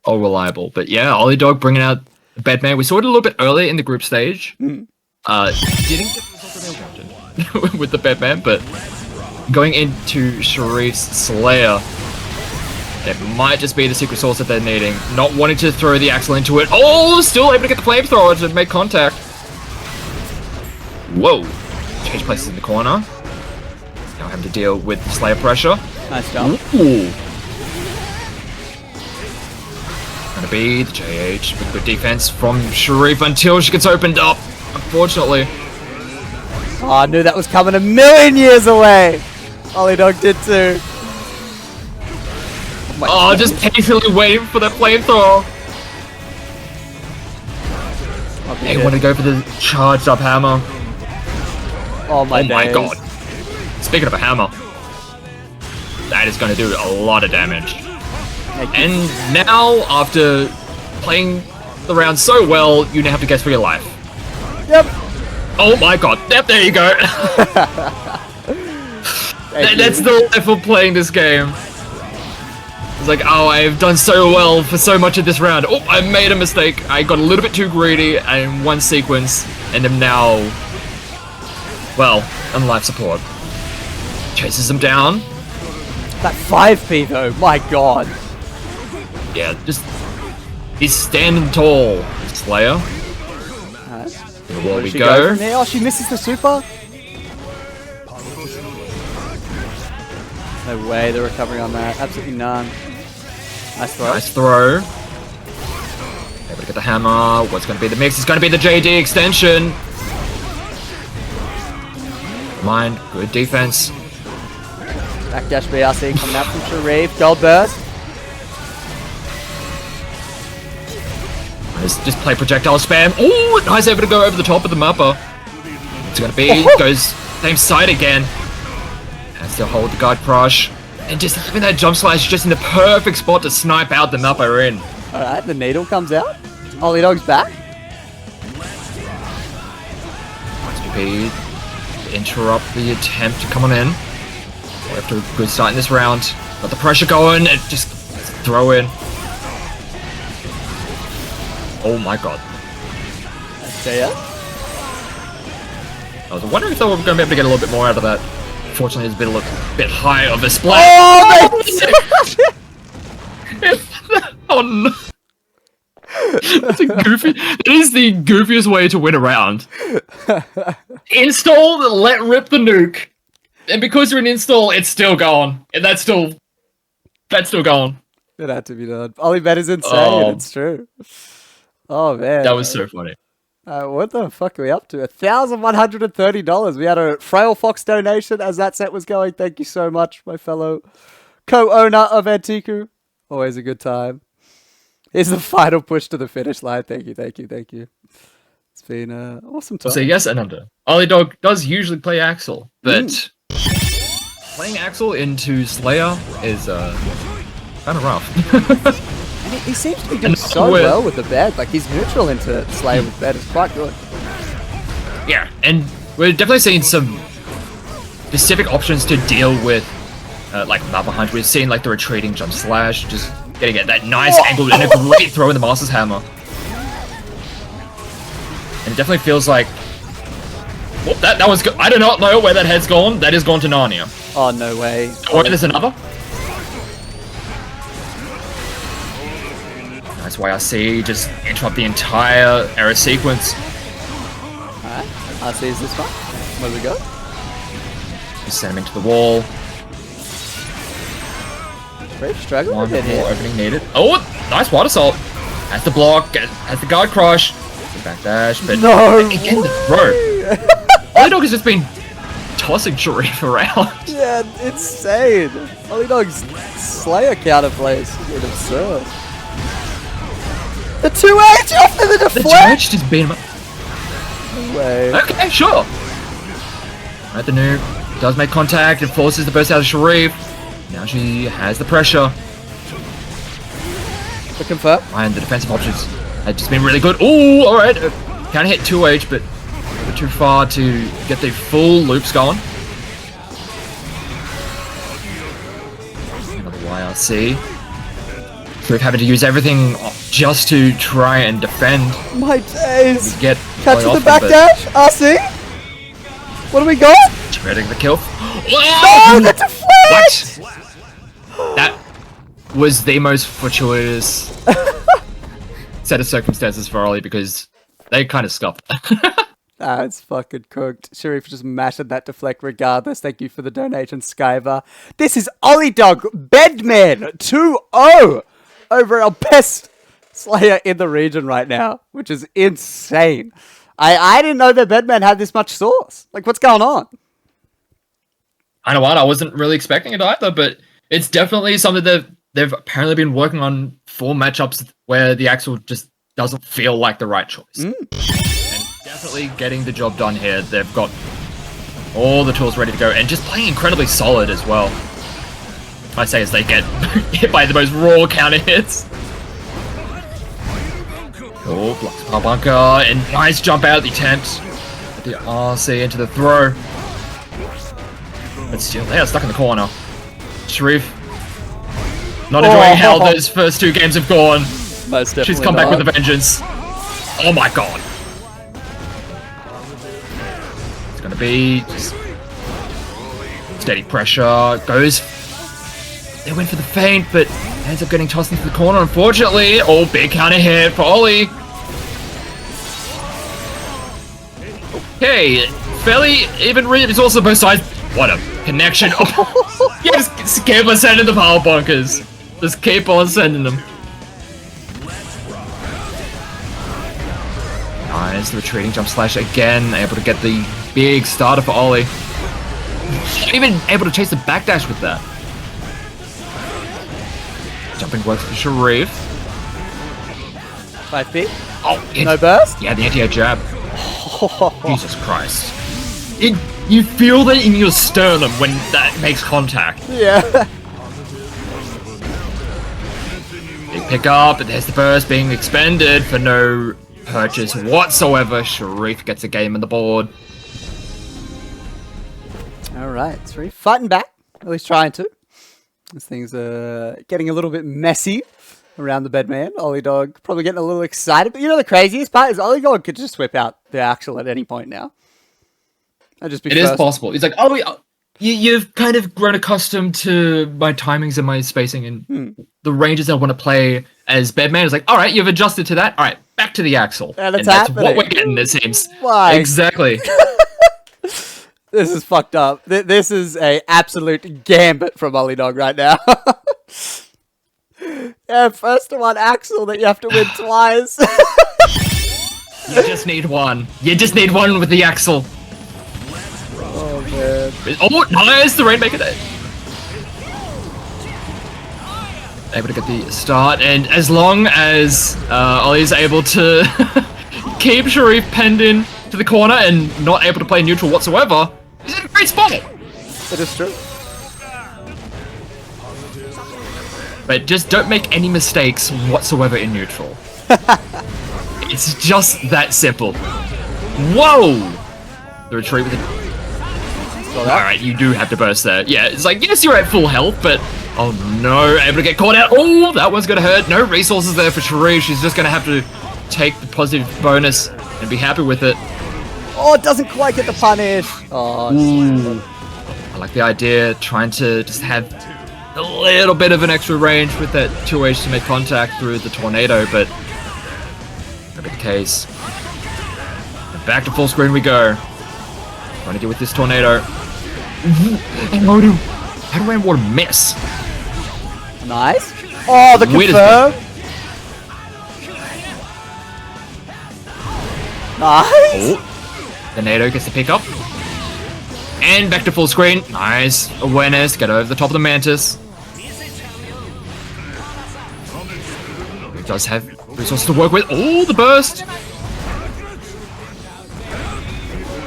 Speaker 2: all reliable. But yeah, Olliedog bringing out the Bedman. We saw it a little bit earlier in the group stage. Didn't get the result that they wanted with the Bedman, but going into Sherief's Slayer, it might just be the secret sauce that they're needing. Not wanting to throw the axle into it. Oh, still able to get the flamethrower to make contact. Whoa. Change places in the corner. Now having to deal with the Slayer pressure.
Speaker 1: Nice job.
Speaker 2: Ooh. Gonna be the JH with good defense from Sherief until she gets opened up. Unfortunately.
Speaker 1: Oh, I knew that was coming a million years away. Olliedog did too.
Speaker 2: Oh, just patiently waiting for that flamethrower. They want to go for the charged up hammer.
Speaker 1: Oh my
Speaker 2: god. Speaking of a hammer, that is going to do a lot of damage. And now, after playing the round so well, you now have to guess for your life.
Speaker 1: Yep.
Speaker 2: Oh my god. Yep, there you go. That's the life of playing this game. It's like, oh, I've done so well for so much of this round. Oh, I made a mistake. I got a little bit too greedy in one sequence, and am now, well, on life support. Chases him down.
Speaker 1: That 5p though, my god.
Speaker 2: Yeah, just, he's standing tall. Slayer. There we go.
Speaker 1: From here? Oh, she misses the super? No way, the recovery on that. Absolutely none. Nice throw.
Speaker 2: Nice throw. Able to get the hammer. What's going to be the mix? It's going to be the JD extension. Mind. Good defense.
Speaker 1: Backdash BRC coming out from Sherief. Gold burst.
Speaker 2: Just play projectile spam. Oh, nice, able to go over the top of the mapper. It's going to be. Goes same side again. Has to hold the guard crush. And just having that jump slash just in the perfect spot to snipe out the mapper in.
Speaker 1: Alright, the needle comes out. Olliedog's back.
Speaker 2: Speed. Interrupt the attempt to come on in. We're after a good start in this round. Got the pressure going and just throw in. Oh my god. I was wondering if they were going to be able to get a little bit more out of that. Fortunately, it's been a little bit high of a splash. Oh no! That's a goofy. It is the goofiest way to win a round. Install, let rip the nuke, and because you're an install, it's still going, and that's still going.
Speaker 1: It had to be done. Ollie bet is insane. It's true. Oh man,
Speaker 2: that was so funny.
Speaker 1: What the fuck are we up to? $1,130. We had a Frail Fox donation as that set was going. Thank you so much, my fellow co-owner of Antiku. Always a good time. Here's the final push to the finish line. Thank you, thank you, thank you. It's been awesome time.
Speaker 2: So yes and under. Olliedog does usually play Axel, but playing Axel into Slayer is kind of rough.
Speaker 1: And he seems to be doing so well with the bed. Like, he's neutral into Slayer with bed. It's quite good.
Speaker 2: Yeah, and we're definitely seeing some specific options to deal with, like Map Behind. We've seen, like, the retreating jump slash, just getting at that nice angle and a great throw in the Master's Hammer. And it definitely feels like... Well, that was good. I do not know where that head's gone. That is gone to Narnia.
Speaker 1: Oh, no way.
Speaker 2: Or there's another. That's why I see just interrupt the entire error sequence.
Speaker 1: Alright, RC is this one. Where do we go?
Speaker 2: Just send him into the wall.
Speaker 1: Brave struggling
Speaker 2: One
Speaker 1: a bit
Speaker 2: more
Speaker 1: here.
Speaker 2: opening needed. Oh, nice water assault. Has the block, has the guard crush. The backdash, but again the throw. Olliedog has just been tossing Sherief around.
Speaker 1: Yeah, insane. Olliedog's Slayer counterplays is absurd. The 2H after the deflect!
Speaker 2: The judge just beat him up.
Speaker 1: No way.
Speaker 2: Okay, sure. Right, the noob does make contact and forces the burst out of Sherief. Now she has the pressure.
Speaker 1: To confirm.
Speaker 2: And the defensive options have just been really good. Ooh, alright. Can't hit 2H, but too far to get the full loops going. Another YRC. We're having to use everything just to try and defend.
Speaker 1: My days.
Speaker 2: Get
Speaker 1: catch with the backdash. RC. What do we got?
Speaker 2: Shredding the kill.
Speaker 1: No, the deflect!
Speaker 2: What? That was the most fortuitous set of circumstances for Ollie because they kind of scuffed.
Speaker 1: Ah, it's fucking cooked. Sherief just mashed that deflect regardless. Thank you for the donation, Skyver. This is Olliedog Bedman 2-0 over our best Slayer in the region right now, which is insane. I didn't know that Bedman had this much sauce. Like, what's going on?
Speaker 2: I know what, I wasn't really expecting it either, but it's definitely something that they've apparently been working on for matchups where the Axel just doesn't feel like the right choice. And definitely getting the job done here. They've got all the tools ready to go and just playing incredibly solid as well. I say as they get hit by the most raw counter hits. Oh, blocks power bunker and nice jump out at the attempt. The RC into the throw. But still, they are stuck in the corner. Sherief not enjoying how those first two games have gone.
Speaker 1: Most definitely.
Speaker 2: She's come back with a vengeance. Oh my god. It's gonna be just steady pressure. Goes. They went for the feint, but ends up getting tossed into the corner, unfortunately. Oh, big counter hit for Ollie. Okay, fairly even resources on both sides. What a connection. Oh, just keep on sending the power bunkers. Just keep on sending them. Nice, the retreating jump slash again. Able to get the big starter for Ollie. Even able to chase the backdash with that. Jumping works for Sherief.
Speaker 1: 5 feet.
Speaker 2: Oh,
Speaker 1: no burst?
Speaker 2: Yeah, the anti-air jab. Jesus Christ. You feel that in your sternum when that makes contact.
Speaker 1: Yeah.
Speaker 2: Big pick up, but there's the burst being expended for no purchase whatsoever. Sherief gets a game on the board.
Speaker 1: Alright, Sherief fighting back. At least trying to. This thing's getting a little bit messy around the Bedman. Olliedog probably getting a little excited. But you know the craziest part is Olliedog could just whip out the Axel at any point now. Just be
Speaker 2: it is possible. He's like, oh, you've kind of grown accustomed to my timings and my spacing and the ranges I want to play as Bedman. Is like, all right, you've adjusted to that. All right, back to the Axel.
Speaker 1: And
Speaker 2: that's
Speaker 1: happening.
Speaker 2: What we're getting, it seems.
Speaker 1: Why?
Speaker 2: Exactly.
Speaker 1: This is fucked up. This is a absolute gambit from Olliedog right now. Yeah, first to one Axel that you have to win twice.
Speaker 2: You just need one. You just need one with the Axel.
Speaker 1: Oh, man.
Speaker 2: Oh, nice! The Rainmaker there. Able to get the start, and as long as Ollie's able to keep Sherief penned in to the corner and not able to play neutral whatsoever, he's in a great spot.
Speaker 1: It is true.
Speaker 2: But just don't make any mistakes whatsoever in neutral. It's just that simple. Whoa! The retreat with the... Alright, you do have to burst there. Yeah, it's like, yes, you're at full health, but... Oh no, able to get caught out. Oh, that one's gonna hurt. No resources there for Sherief. She's just gonna have to take the positive bonus and be happy with it.
Speaker 1: Oh, it doesn't quite get the punish. Oh,
Speaker 2: I like the idea, trying to just have a little bit of an extra range with that 2H to make contact through the tornado, but not the case. And back to full screen we go. Trying to deal with this tornado. And how do I want to miss?
Speaker 1: Nice. Oh, the confirm. Nice.
Speaker 2: Oh, the NATO gets the pick up. And back to full screen. Nice. Awareness. Get over the top of the Mantis. He does have resources to work with. Oh, the burst.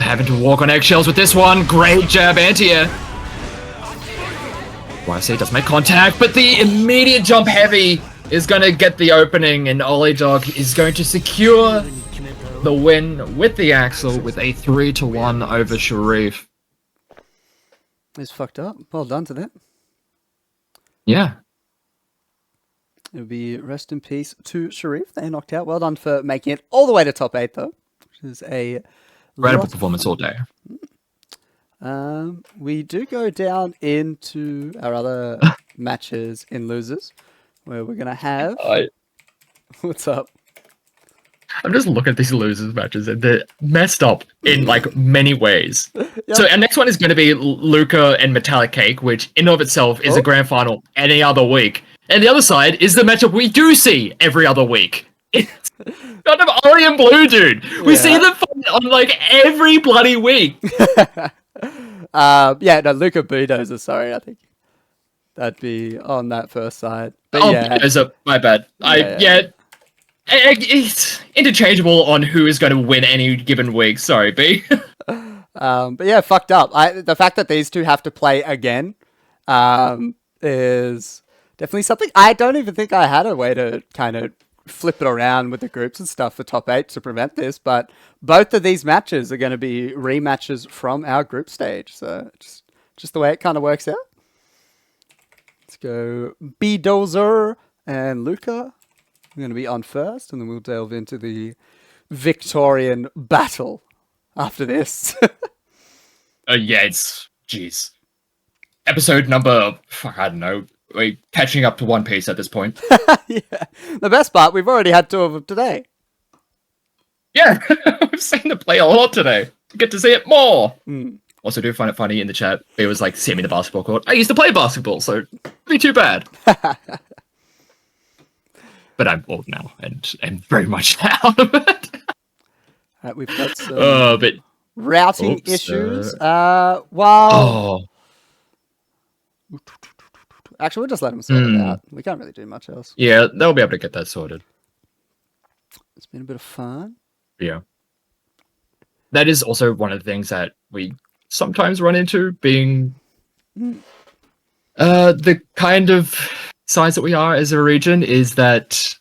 Speaker 2: Having to walk on eggshells with this one. Great jab anti-air. YC does make contact, but the immediate jump heavy is going to get the opening, and Olliedog is going to secure the win with the Axel with a 3-1 over Sherief.
Speaker 1: It's fucked up. Well done to them.
Speaker 2: Yeah.
Speaker 1: It'll be rest in peace to Sherief. They knocked out. Well done for making it all the way to top 8, though, which is a
Speaker 2: incredible performance all day.
Speaker 1: We do go down into our other matches in losers, where we're going to have... What's up?
Speaker 2: I'm just looking at these losers matches, and they're messed up in, like, many ways. Yep. So our next one is going to be Luca and MetallicCake, which in of itself is a grand final any other week. And the other side is the matchup we do see every other week. It's kind of Ollie and Bluedude. We see them fight on, like, every bloody week.
Speaker 1: Yeah, no, Luca Beedozer, sorry, I think that'd be on that first side. But
Speaker 2: Beedozer, my bad. It's interchangeable on who is going to win any given week. Sorry, B.
Speaker 1: But yeah, fucked up. The fact that these two have to play again is definitely something. I don't even think I had a way to kind of flip it around with the groups and stuff for top 8 to prevent this, but both of these matches are going to be rematches from our group stage, so just the way it kind of works out. Let's go Beedozer and Luca. We're going to be on first, and then we'll delve into the Victorian battle after this.
Speaker 2: Yeah, it's... Jeez. Episode number... I don't know. We're catching up to One Piece at this point.
Speaker 1: Yeah. The best part, we've already had 2 of them today.
Speaker 2: Yeah, we've seen them play a lot today. We get to see it more. Also, do find it funny in the chat. It was like, see me in the basketball court. I used to play basketball, so it'd be too bad. But I'm old now, and very much out of it.
Speaker 1: Right, we've got some routing issues. Actually, we'll just let them sort it out. We can't really do much else.
Speaker 2: Yeah, they'll be able to get that sorted.
Speaker 1: It's been a bit of fun.
Speaker 2: Yeah. That is also one of the things that we sometimes run into, being the kind of size that we are as a region is that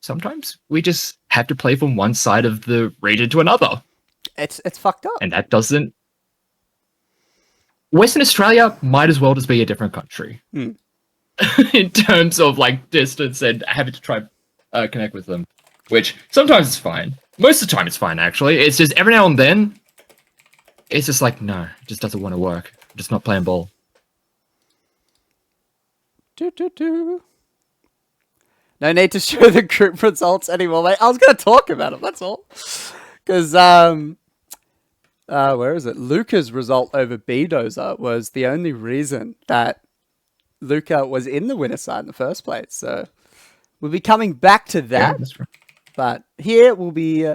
Speaker 2: sometimes we just have to play from one side of the region to another.
Speaker 1: It's fucked up.
Speaker 2: And that doesn't... Western Australia might as well just be a different country. In terms of, like, distance and having to try connect with them. Which, sometimes it's fine. Most of the time it's fine, actually. It's just every now and then, it's just like, no, it just doesn't want to work. I'm just not playing ball.
Speaker 1: No need to show the group results anymore, mate. I was going to talk about them, that's all. Because, where is it? Luca's result over Beedozer was the only reason that Luca was in the winner's side in the first place. So, we'll be coming back to that.
Speaker 2: Yeah, that's right.
Speaker 1: But here we'll be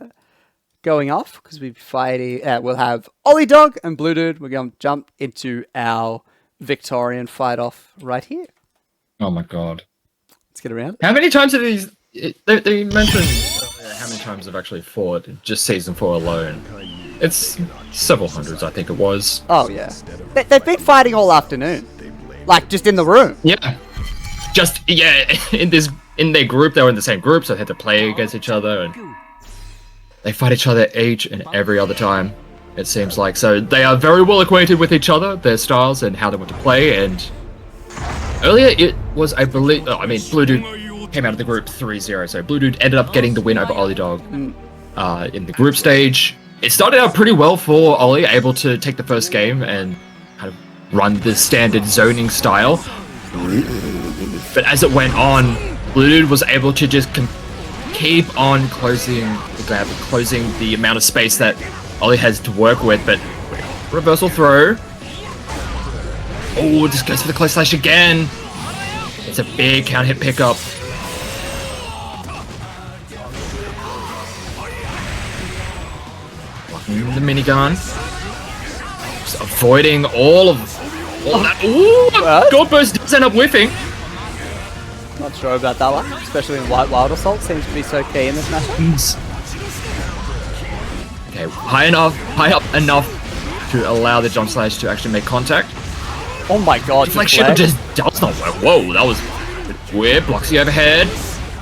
Speaker 1: going off because we'll be fighting. We'll have Olliedog and Bluedude. We're going to jump into our Victorian fight off right here.
Speaker 2: Oh my god.
Speaker 1: Let's get around.
Speaker 2: How many times have these... They mentioned how many times they've actually fought just Season 4 alone. It's several hundreds, I think it was.
Speaker 1: Oh, yeah. They've been fighting all afternoon. Like, just in the room.
Speaker 2: Yeah. Just, yeah, in their group, they were in the same group, so they had to play against each other, and they fight each other each and every other time, it seems like. So they are very well acquainted with each other, their styles, and how they want to play, and earlier it was, I believe, Bluedude came out of the group 3-0, so Bluedude ended up getting the win over Olliedog in the group stage. It started out pretty well for Ollie, able to take the first game and kind of run the standard zoning style. But as it went on, Bluedude was able to just keep on closing the gap, closing the amount of space that Ollie has to work with. But reversal throw. Oh, just goes for the close slash again. It's a big counter hit pickup. The minigun. Just avoiding all of that. Ooh, God burst does end up whiffing.
Speaker 1: Not sure about that one, especially in White Wild Assault. Seems to be so key in this matchup.
Speaker 2: Okay, high up enough to allow the jump slash to actually make contact.
Speaker 1: Oh my god,
Speaker 2: Deflection just does not work. Whoa, that was weird. Blocks the overhead.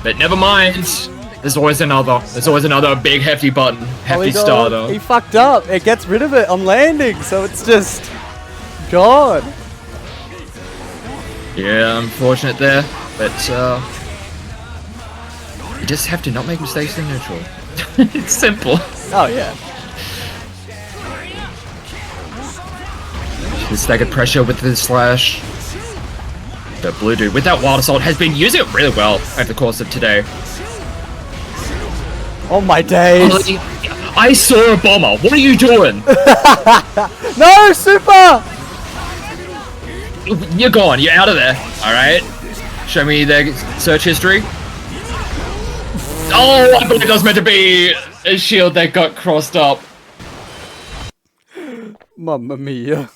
Speaker 2: But never mind. There's always another big hefty button. Hefty starter.
Speaker 1: He fucked up. It gets rid of it on landing, so it's just... God.
Speaker 2: Yeah, unfortunate there. But, you just have to not make mistakes in neutral. It's simple.
Speaker 1: Oh, yeah.
Speaker 2: The staggered pressure with the slash. The Bluedude with that Wild Assault has been using it really well over the course of today.
Speaker 1: Oh my days.
Speaker 2: I saw a bomber. What are you doing?
Speaker 1: No, Super!
Speaker 2: You're gone. You're out of there. Alright. Show me the search history. Oh, I believe that was meant to be a shield that got crossed up.
Speaker 1: Mamma mia.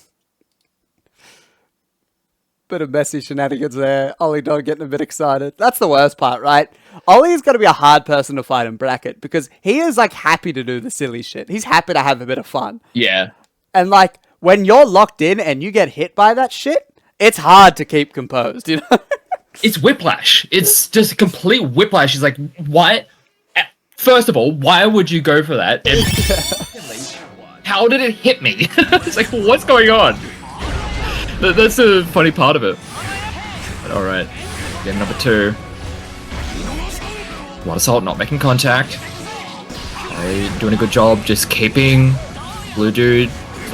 Speaker 1: Bit of messy shenanigans there. Olliedog getting a bit excited. That's the worst part, right? Ollie is going to be a hard person to fight in bracket because he is like happy to do the silly shit. He's happy to have a bit of fun.
Speaker 2: Yeah.
Speaker 1: And like when you're locked in and you get hit by that shit, it's hard to keep composed, you know?
Speaker 2: It's whiplash. It's just a complete whiplash. He's like, why? First of all, why would you go for that? And how did it hit me? It's like, what's going on? That's the funny part of it. Alright. Game number 2. Wild Assault not making contact. Okay, doing a good job just keeping Bluedude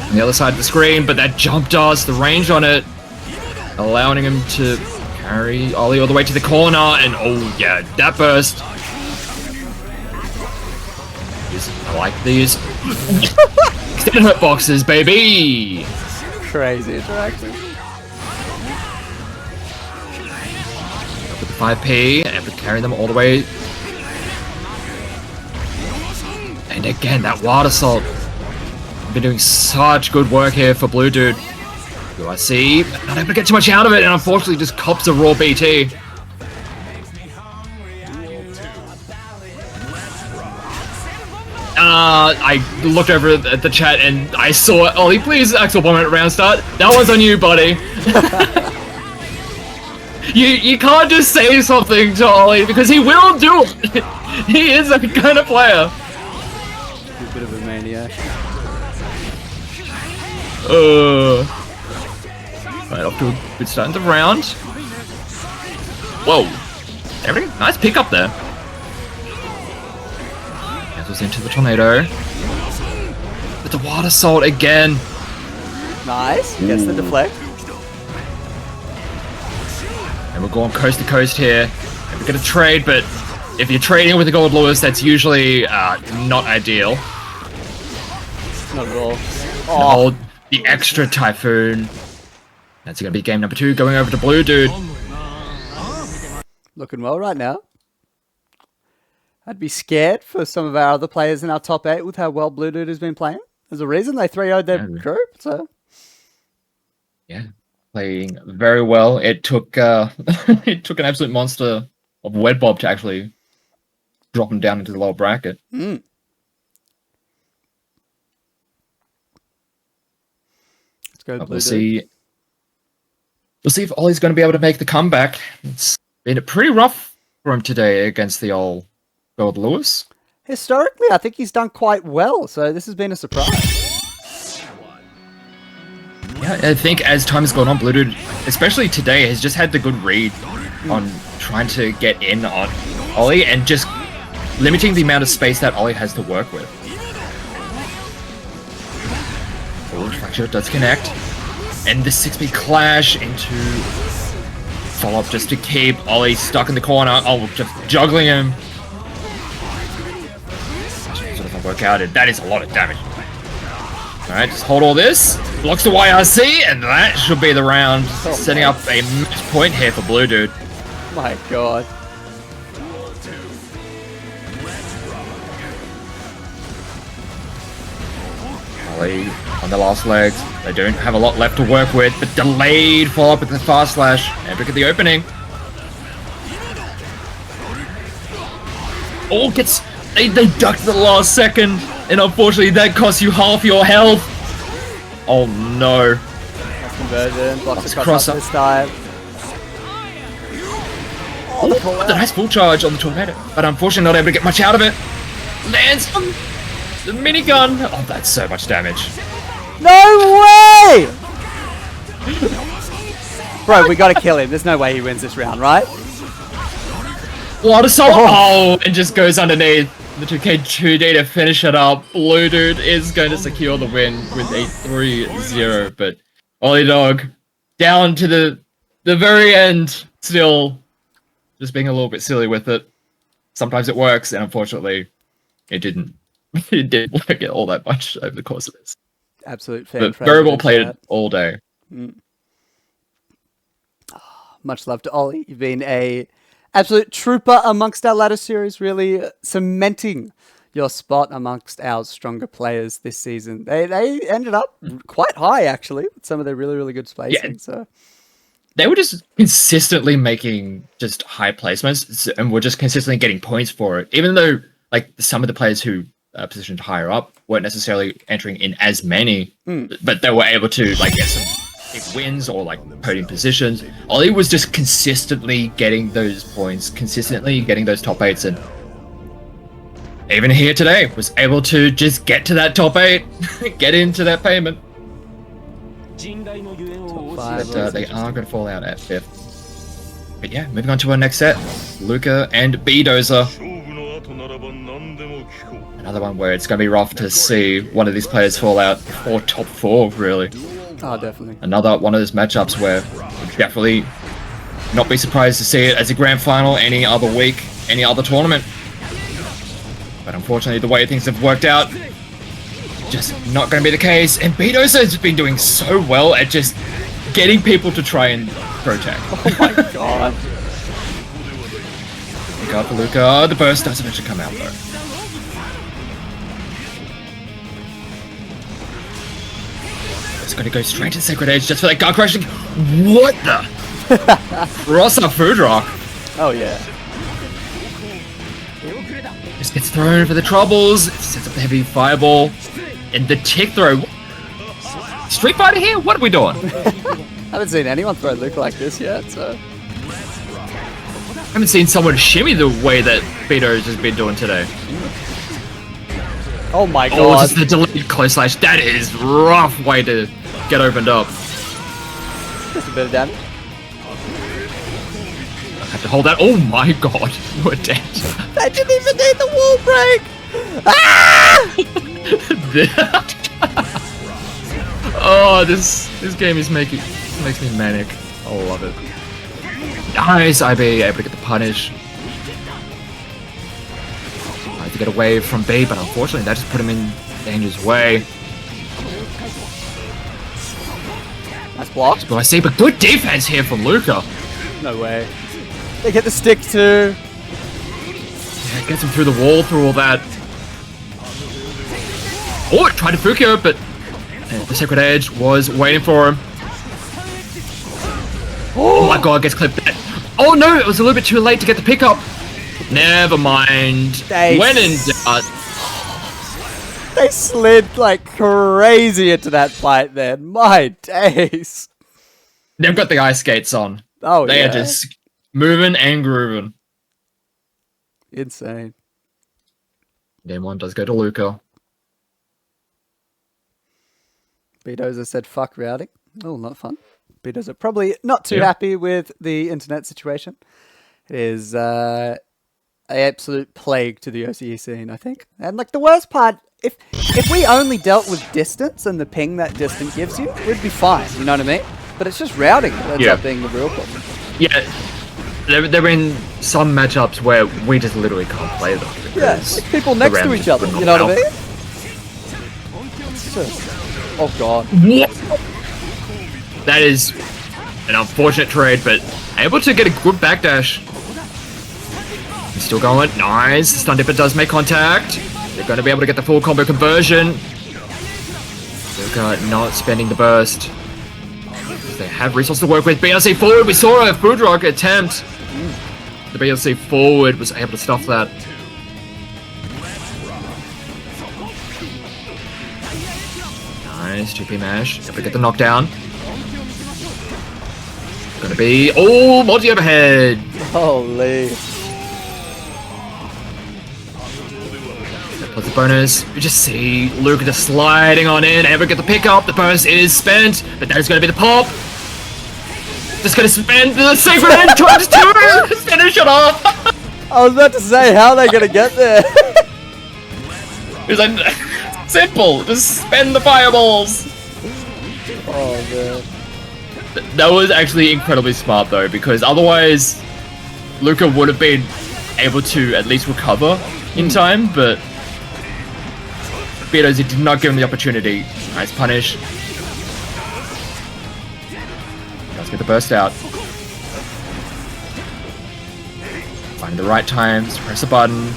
Speaker 2: on the other side of the screen, but that jump does the range on it, allowing him to carry Ollie all the way to the corner, and oh yeah, that burst. I like these. Extended hurt boxes, baby!
Speaker 1: Crazy interaction.
Speaker 2: Up with the 5p, and carry them all the way. And again, that Wild Assault. Been doing such good work here for Bluedude. Do I see? Not able to get too much out of it, and unfortunately just cops a raw BT. I looked over at the chat and I saw Ollie, please Axel bomb at round start. That one's on you, buddy. You can't just say something to Ollie because he will do it. He is that kind of player.
Speaker 1: He's a bit of a maniac.
Speaker 2: Right, off to a good start in the round. Whoa. Everything nice pick up there. Cancels into the tornado. With the water salt again.
Speaker 1: Nice. Gets the deflect.
Speaker 2: And we're going coast to coast here. We're gonna trade, but if you're trading with the Goldlewis, that's usually not ideal.
Speaker 1: Not at all.
Speaker 2: Oh, the extra Typhoon. That's gonna be game number 2, going over to Bluedude.
Speaker 1: Looking well right now. I'd be scared for some of our other players in our top 8 with how well Bluedude has been playing. There's a reason they 3-0'd their group, so...
Speaker 2: Yeah, playing very well. It took it took an absolute monster of Weddbob to actually drop him down into the lower bracket.
Speaker 1: Let's go
Speaker 2: We'll see if Ollie's going to be able to make the comeback. It's been pretty rough for him today against the old Goldlewis.
Speaker 1: Historically, I think he's done quite well, so this has been a surprise.
Speaker 2: Yeah, I think as time has gone on, Bluedude, especially today, has just had the good read on trying to get in on Ollie and just limiting the amount of space that Ollie has to work with. Forward fracture does connect. And the 6-speed clash into follow-up just to keep Ollie stuck in the corner. Oh, just juggling him. Sort of doesn't work out, and that is a lot of damage. Alright, just hold all this. Blocks the YRC, and that should be the round. Setting up a match point here for Bluedude.
Speaker 1: My god.
Speaker 2: Ollie on the last legs. They don't have a lot left to work with, but delayed follow-up with the fast slash. And look at the opening. Oh, gets... They ducked the last second, and unfortunately that costs you half your health. Oh no.
Speaker 1: That's conversion. Blocks
Speaker 2: across
Speaker 1: this time.
Speaker 2: Oh, the nice full charge on the tornado, but unfortunately not able to get much out of it. Lands on the minigun. Oh, that's so much damage.
Speaker 1: No way! Bro, we gotta kill him. There's no way he wins this round, right?
Speaker 2: Water salt. Oh, and just goes underneath the 2K2D to finish it up. Bluedude is going to secure the win with a 3-0, but Olliedog down to the very end, still just being a little bit silly with it. Sometimes it works, and unfortunately, it didn't. It didn't work it all that much over the course of this.
Speaker 1: Absolute fan.
Speaker 2: But very well played it all day.
Speaker 1: Much love to Ollie. You've been a absolute trooper amongst our ladder series, really cementing your spot amongst our stronger players this season. They ended up quite high, actually, with some of their really, really good spacing.
Speaker 2: Yeah.
Speaker 1: So
Speaker 2: They were just consistently making just high placements, and were just consistently getting points for it. Even though, like, some of the players who positioned higher up weren't necessarily entering in as many, but they were able to, like, get some big wins or, like, podium positions. Ollie was just consistently getting those points, consistently getting those top 8s, and even here today was able to just get to that top 8, get into that payment. But they are going to fall out at 5th. But yeah, moving on to our next set, Luca and Beedozer. Another one where it's going to be rough to see one of these players fall out before top 4, really.
Speaker 1: oh, definitely.
Speaker 2: Another one of those matchups where we'd definitely not be surprised to see it as a grand final any other week, any other tournament. But unfortunately, the way things have worked out, just not going to be the case. And Beedozer has been doing so well at just getting people to try and protect.
Speaker 1: Oh my god.
Speaker 2: Look out for Luca. The burst does eventually come out though. It's going to go straight to Sacred Edge just for that guard crashing. What the? Ross up food rock.
Speaker 1: Oh yeah.
Speaker 2: Just gets thrown for the troubles. Sets up the heavy fireball. And the tick throw. Street Fighter here? What are we doing?
Speaker 1: Haven't seen anyone throw Luca like this yet, so...
Speaker 2: haven't seen someone shimmy the way that Beedozer has been doing today.
Speaker 1: Oh my
Speaker 2: Oh,
Speaker 1: god.
Speaker 2: just the delayed close slash. That is rough way to get opened up.
Speaker 1: Just a bit of damage.
Speaker 2: I have to hold that. Oh my god, you are dead.
Speaker 1: They didn't even need the wall break! Ah!
Speaker 2: Oh, this game is makes me manic. I love it. Nice, IB able to get the punish. Tried to get away from B, but unfortunately that just put him in danger's way.
Speaker 1: Nice block.
Speaker 2: But I see, but good defense here from Luca.
Speaker 1: No way. They get the stick too.
Speaker 2: Yeah, gets him through the wall, through all that. Oh, it tried to Fukio, but the Sacred Edge was waiting for him. Oh my god, gets clipped. Oh no, it was a little bit too late to get the pickup. Never mind. When in doubt.
Speaker 1: They slid like crazy into that fight then. My days.
Speaker 2: They've got the ice skates on.
Speaker 1: Oh,
Speaker 2: they
Speaker 1: yeah.
Speaker 2: are just moving and grooving.
Speaker 1: Insane.
Speaker 2: Game 1 does go to Luca.
Speaker 1: Beedozer said fuck routing. Oh, not fun. Beedozer probably not too happy with the internet situation. It is an absolute plague to the OCE scene, I think. And like the worst part, if we only dealt with distance and the ping that distance gives you, we'd be fine, you know what I mean? But it's just routing that ends up being the real problem.
Speaker 2: Yeah, there have been some matchups where we just literally can't play them.
Speaker 1: Yeah, like people next to each other, you know what I mean? It's just, oh god.
Speaker 2: What? That is an unfortunate trade, but able to get a good backdash. He's still going. Nice. Stun Dipper does make contact. They're going to be able to get the full combo conversion. Luca not spending the burst. They have resources to work with. BLC forward. We saw a food rock attempt. The BLC forward was able to stuff that. Nice. 2P mash. Able to get the knockdown. Gonna be multi overhead.
Speaker 1: Holy.
Speaker 2: Plus the bonus. You just see Luca just sliding on in, able to get the pickup. The bonus is spent, but that is gonna be the pop. Just gonna spend the sacred edge times 2. Finish it off.
Speaker 1: I was about to say, how are they gonna get there?
Speaker 2: It's like simple. Just spend the fireballs.
Speaker 1: Oh man.
Speaker 2: That was actually incredibly smart though, because otherwise Luca would have been able to at least recover in time, but Beedozer did not give him the opportunity. Nice punish. Let's get the burst out. Find the right time, press a button.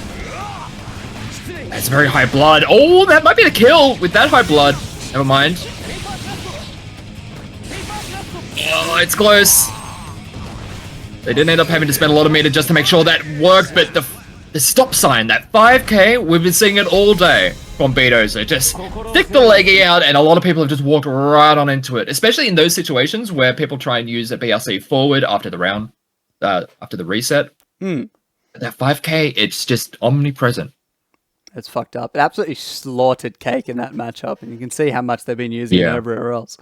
Speaker 2: That's very high blood. Oh, that might be the kill with that high blood. Never mind. Oh, it's close. They didn't end up having to spend a lot of meter just to make sure that worked, but the stop sign, that 5k, we've been seeing it all day from Beedozer. Just stick the leggy out, and a lot of people have just walked right on into it, especially in those situations where people try and use a BRC forward after the round, after the reset. That 5k, it's just omnipresent.
Speaker 1: It's fucked up. It absolutely slaughtered Cake in that matchup, and you can see how much they've been using it everywhere else.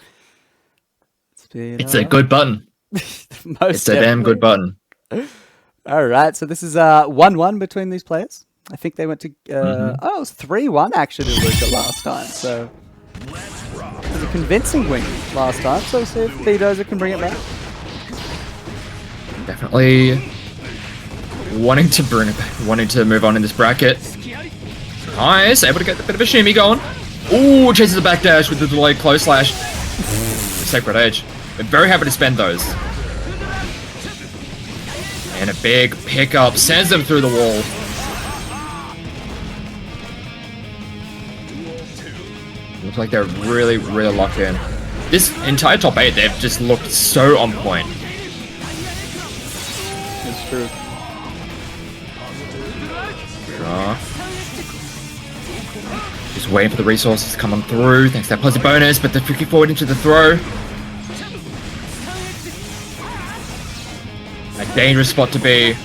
Speaker 2: It's a good button. It's a damn good button.
Speaker 1: All right, so this is 1-1 between these players. I think they went to... Oh, it was 3-1 actually to Luca last time, so... It was a convincing win last time, so we'll see if Beedozer can bring it back.
Speaker 2: Definitely wanting to bring it back, wanting to move on in this bracket. Nice, able to get a bit of a shimmy going. Ooh, chases the backdash with the delayed close slash. Sacred Edge. We're very happy to spend those. And a big pickup sends them through the wall. Looks like they're really, really locked in. This entire top 8, they've just looked so on point.
Speaker 1: It's true.
Speaker 2: Just waiting for the resources to come on through. Thanks to that positive bonus, but they're freaking forward into the throw. A dangerous spot to be.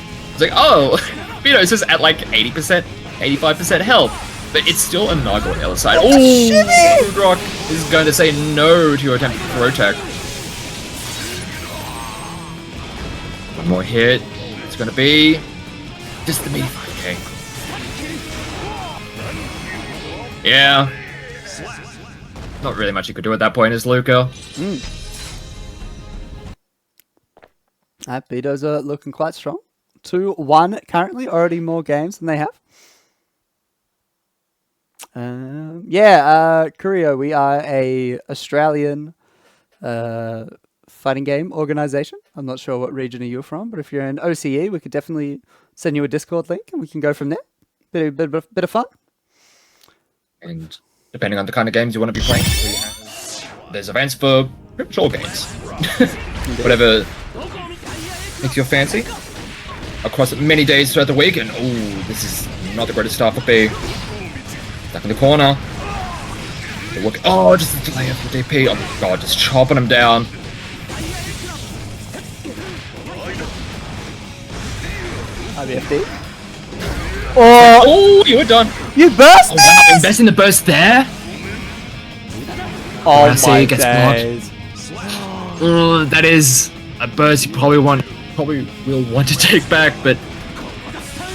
Speaker 2: It's like, oh, Beedozer is at like 80%, 85% health. But it's still a Naga on the other side. Oh, Rock is going to say no to your attempt to throw tech. One more hit. It's going to be just the meaty 5k. Yeah. Not really much you could do at that point as Luca.
Speaker 1: Beedozer looking quite strong. 2-1 currently, already more games than they have. Curio, we are a Australian fighting game organization. I'm not sure what region are you from, but if you're in OCE, we could definitely send you a Discord link and we can go from there. Bit of fun.
Speaker 2: And depending on the kind of games you want to be playing, there's events for pretty much all games. Whatever makes your fancy. Across many days throughout the week, and oh, this is not the greatest start for B. Stuck in the corner. Oh, just the delay of the DP. Oh my god, just chopping him down.
Speaker 1: IBFD. Oh,
Speaker 2: you were done.
Speaker 1: You burst!
Speaker 2: Oh, wow, investing the burst there.
Speaker 1: Oh my
Speaker 2: gets
Speaker 1: days.
Speaker 2: Blocked. That is a burst you probably will want to take back, but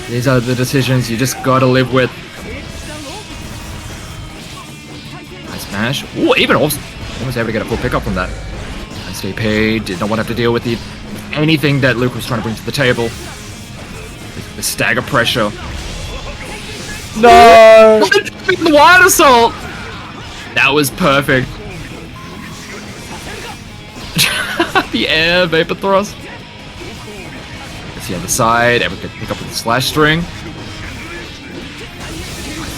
Speaker 2: these are the decisions you just gotta live with. Nice smash. Ooh, even almost able to get a full pickup from that. Nice DP. Did not want to have to deal with anything that Luke was trying to bring to the table. The stagger pressure.
Speaker 1: No!
Speaker 2: The wide assault! That was perfect. The air vapor thrust. It's the other side. Able to pick up with the slash string.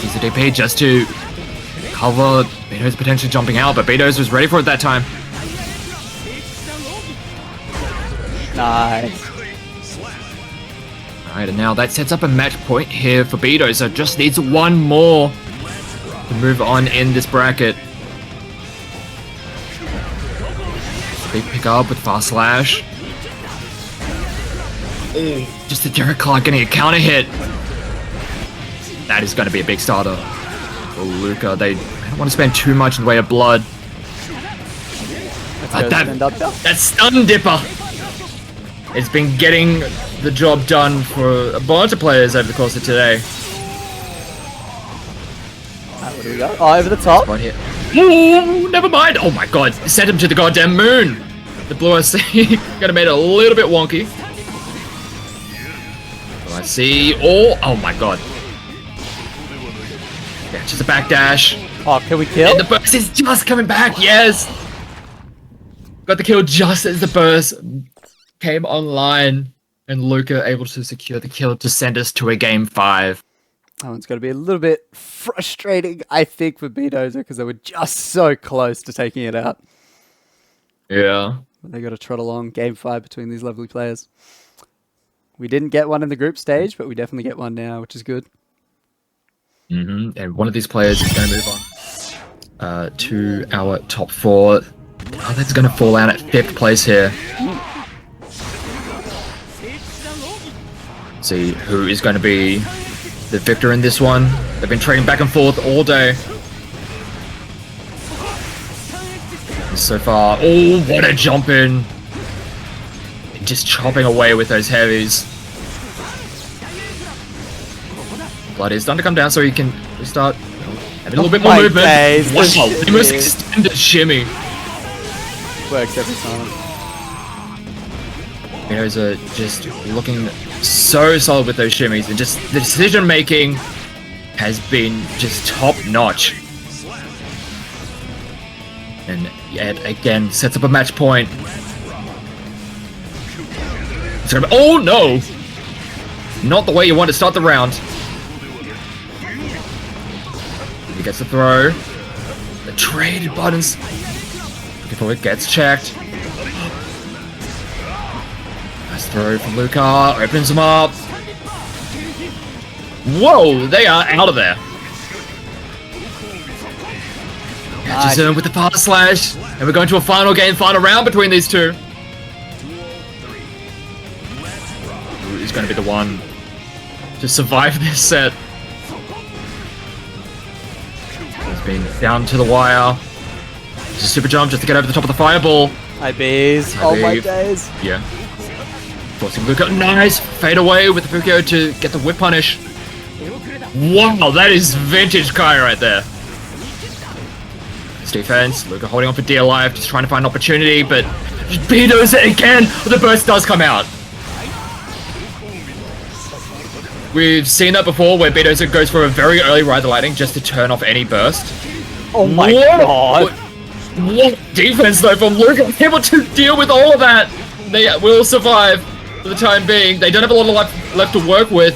Speaker 2: Use the DP just to cover Beedozer potentially jumping out, but Beedozer was ready for it that time.
Speaker 1: Nice.
Speaker 2: Alright, and now that sets up a match point here for Beedozer. Just needs one more to move on in this bracket. Big pick up with fast slash. Just the Derek Clark getting a counter hit. That is going to be a big starter for Luca. They don't want to spend too much in the way of blood. That stun dipper. It's been getting the job done for a bunch of players over the course of today.
Speaker 1: What do we got? Oh, over the top.
Speaker 2: Right here. Ooh, never mind. Oh my god, sent him to the goddamn moon. The blue SC gonna make it a little bit wonky. I see. Oh my god. Yeah, just a backdash.
Speaker 1: Oh, can we kill?
Speaker 2: And the burst is just coming back. Yes. Got the kill just as the burst came online, and Luca able to secure the kill to send us to a game 5.
Speaker 1: That one's going to be a little bit frustrating, I think, for Beedozer, because they were just so close to taking it out.
Speaker 2: Yeah.
Speaker 1: But they got to trot along game 5 between these lovely players. We didn't get one in the group stage, but we definitely get one now, which is good.
Speaker 2: And one of these players is going to move on to our top 4. Oh, that's going to fall out at 5th place here. See who is going to be the victor in this one. They've been trading back and forth all day. And so far, oh, what a jump in. Just chopping away with those heavies. Blood is starting to come down so he can start having a little bit more movement. Wow, almost extended shimmy.
Speaker 1: Works every time.
Speaker 2: Beedozer just looking so solid with those shimmies, and just the decision making has been just top notch. And yet again sets up a match point. It's gonna be, oh no! Not the way you want to start the round. He gets the throw. The traded buttons. Before it gets checked. Nice throw from Luca. Opens him up. Whoa, they are out of there. Catches him with the fast slash. And we're going to a final game, final round between these two. Who's going to be the one to survive this set. He's been down to the wire. Just a super jump just to get over the top of the fireball.
Speaker 1: Hi, bees.
Speaker 2: Hi,
Speaker 1: Oh my
Speaker 2: Beef.
Speaker 1: days.
Speaker 2: Yeah. Forcing Luca. Nice! Fade away with the Fukio to get the whip punish. Wow, that is vintage Kai right there. This defense, Luca holding on for dear life, just trying to find an opportunity, but Beedozer again! The burst does come out. We've seen that before where Beedozer goes for a very early ride the lightning just to turn off any burst.
Speaker 1: Oh my god.
Speaker 2: What defense though from Luca, able to deal with all of that. They will survive for the time being. They don't have a lot of life left to work with.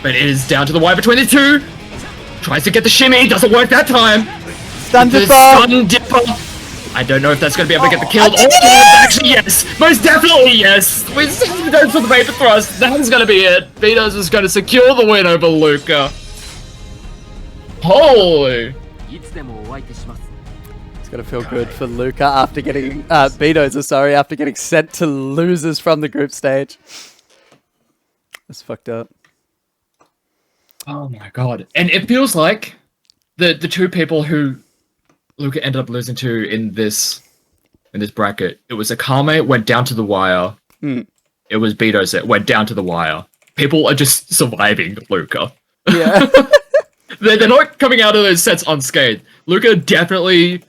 Speaker 2: But it is down to the wire between the two. Tries to get the shimmy, doesn't work that time.
Speaker 1: Stun
Speaker 2: The
Speaker 1: dipper.
Speaker 2: stun dipper. I don't know if that's going to be able to get the kill. Oh, actually yes, most definitely yes. We're going for the vapor thrust. That's going to be it. Beedozer is going to secure the win over Luca. Holy.
Speaker 1: It's gonna feel good for Luca after getting Beedozer, sorry, after getting sent to losers from the group stage. That's fucked up.
Speaker 2: Oh my god. And it feels like the two people who Luca ended up losing to in this bracket, it was Akame went down to the wire. It was Beedozer went down to the wire. People are just surviving Luca.
Speaker 1: Yeah.
Speaker 2: They're not coming out of those sets unscathed. Luca definitely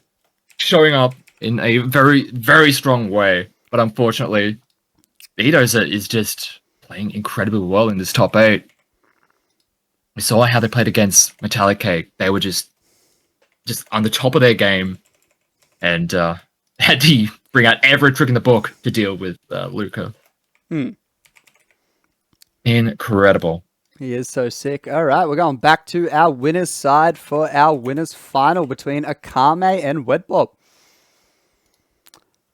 Speaker 2: showing up in a very, very strong way. But unfortunately, Beedozer is just playing incredibly well in this top 8. We saw how they played against MetallicCake. They were just on the top of their game and had to bring out every trick in the book to deal with Luca. Incredible.
Speaker 1: He is so sick. All right, we're going back to our winner's side for our winner's final between Akame and Weddbob.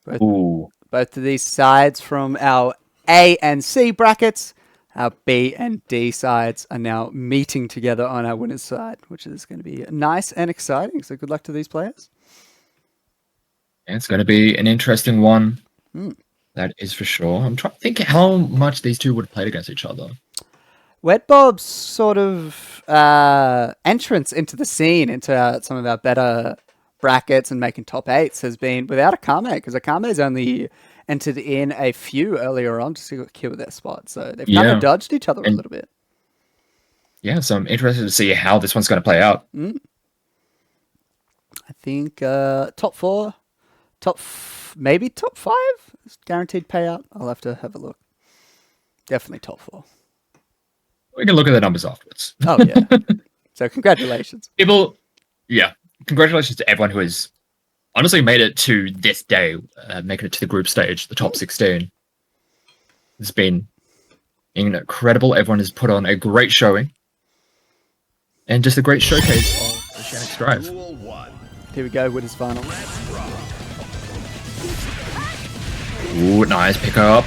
Speaker 1: Both of these sides from our A and C brackets, our B and D sides are now meeting together on our winner's side, which is going to be nice and exciting. So good luck to these players.
Speaker 2: It's going to be an interesting one. That is for sure. I'm trying to think how much these two would have played against each other.
Speaker 1: Weddbob's sort of entrance into the scene, into some of our better brackets and making top 8s has been without Akame, because Akame's only entered in a few earlier on to secure their spot. So they've kind of dodged each other a little bit.
Speaker 2: Yeah, so I'm interested to see how this one's going to play out.
Speaker 1: I think top 4, maybe top 5 is guaranteed payout. I'll have to have a look. Definitely top 4.
Speaker 2: We can look at the numbers afterwards.
Speaker 1: Oh, yeah. So congratulations.
Speaker 2: Congratulations to everyone who has honestly made it to this day, making it to the group stage, the top 16. It's been incredible. Everyone has put on a great showing. And just a great showcase of Oceanic Drive.
Speaker 1: Here we go, winner's final.
Speaker 2: Ooh, nice pick up.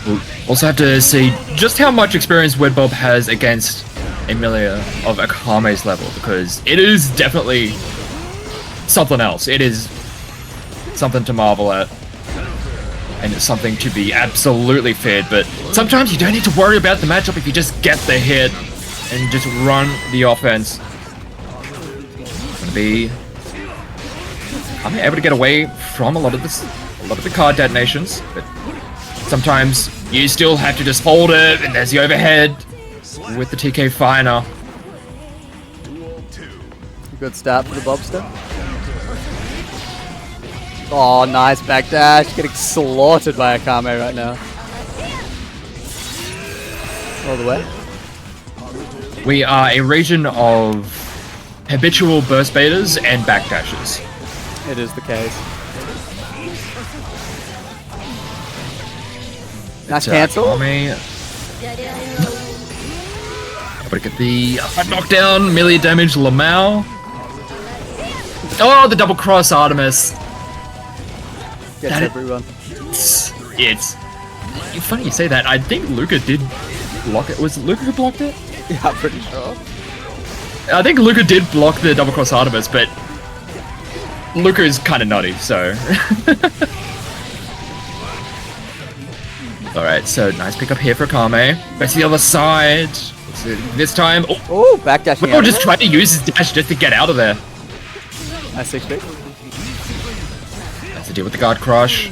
Speaker 2: We'll also have to see just how much experience Weddbob has against Millia of Akame's level, because it is definitely something else. It is something to marvel at, and it's something to be absolutely feared, but sometimes you don't need to worry about the matchup if you just get the hit and just run the offense. It's gonna be I'm able to get away from a lot of the card detonations, but sometimes you still have to just hold it, and there's the overhead with the TK Finer.
Speaker 1: Good start for the Bobster. Oh, nice backdash. Getting slaughtered by Akame right now. All the way.
Speaker 2: We are a region of habitual burst baiters and backdashes.
Speaker 1: It is the case. Nice cancel.
Speaker 2: Able to get the knockdown, Millia damage, Lamau. Oh, the double cross Artemis.
Speaker 1: Gets everyone.
Speaker 2: It's funny you say that. I think Luca did block it. Was it Luca who blocked it?
Speaker 1: Yeah, I'm pretty sure.
Speaker 2: I think Luca did block the double cross Artemis, but Luca is kind of nutty, so. Alright, so nice pick up here for Akame. Back to the other side. This time...
Speaker 1: Oh, backdashing
Speaker 2: We're just trying to use his dash just to get out of there.
Speaker 1: Nice 6 pick.
Speaker 2: Has to deal with the guard crush.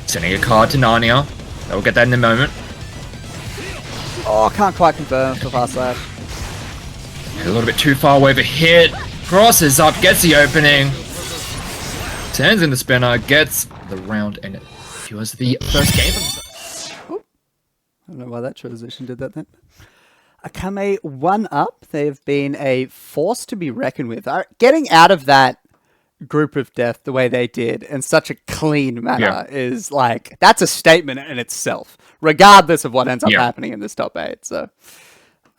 Speaker 2: Sending a card to Narnia. We'll get that in a moment.
Speaker 1: Oh, can't quite confirm for fast slash.
Speaker 2: A little bit too far away of a hit. Crosses up, gets the opening. Turns in the spinner, gets the round, and it secures the first game.
Speaker 1: I don't know why that transition did that then. Akame 1 up. They've been a force to be reckoned with. Getting out of that group of death the way they did in such a clean manner is like, that's a statement in itself, regardless of what ends up happening in this top 8. So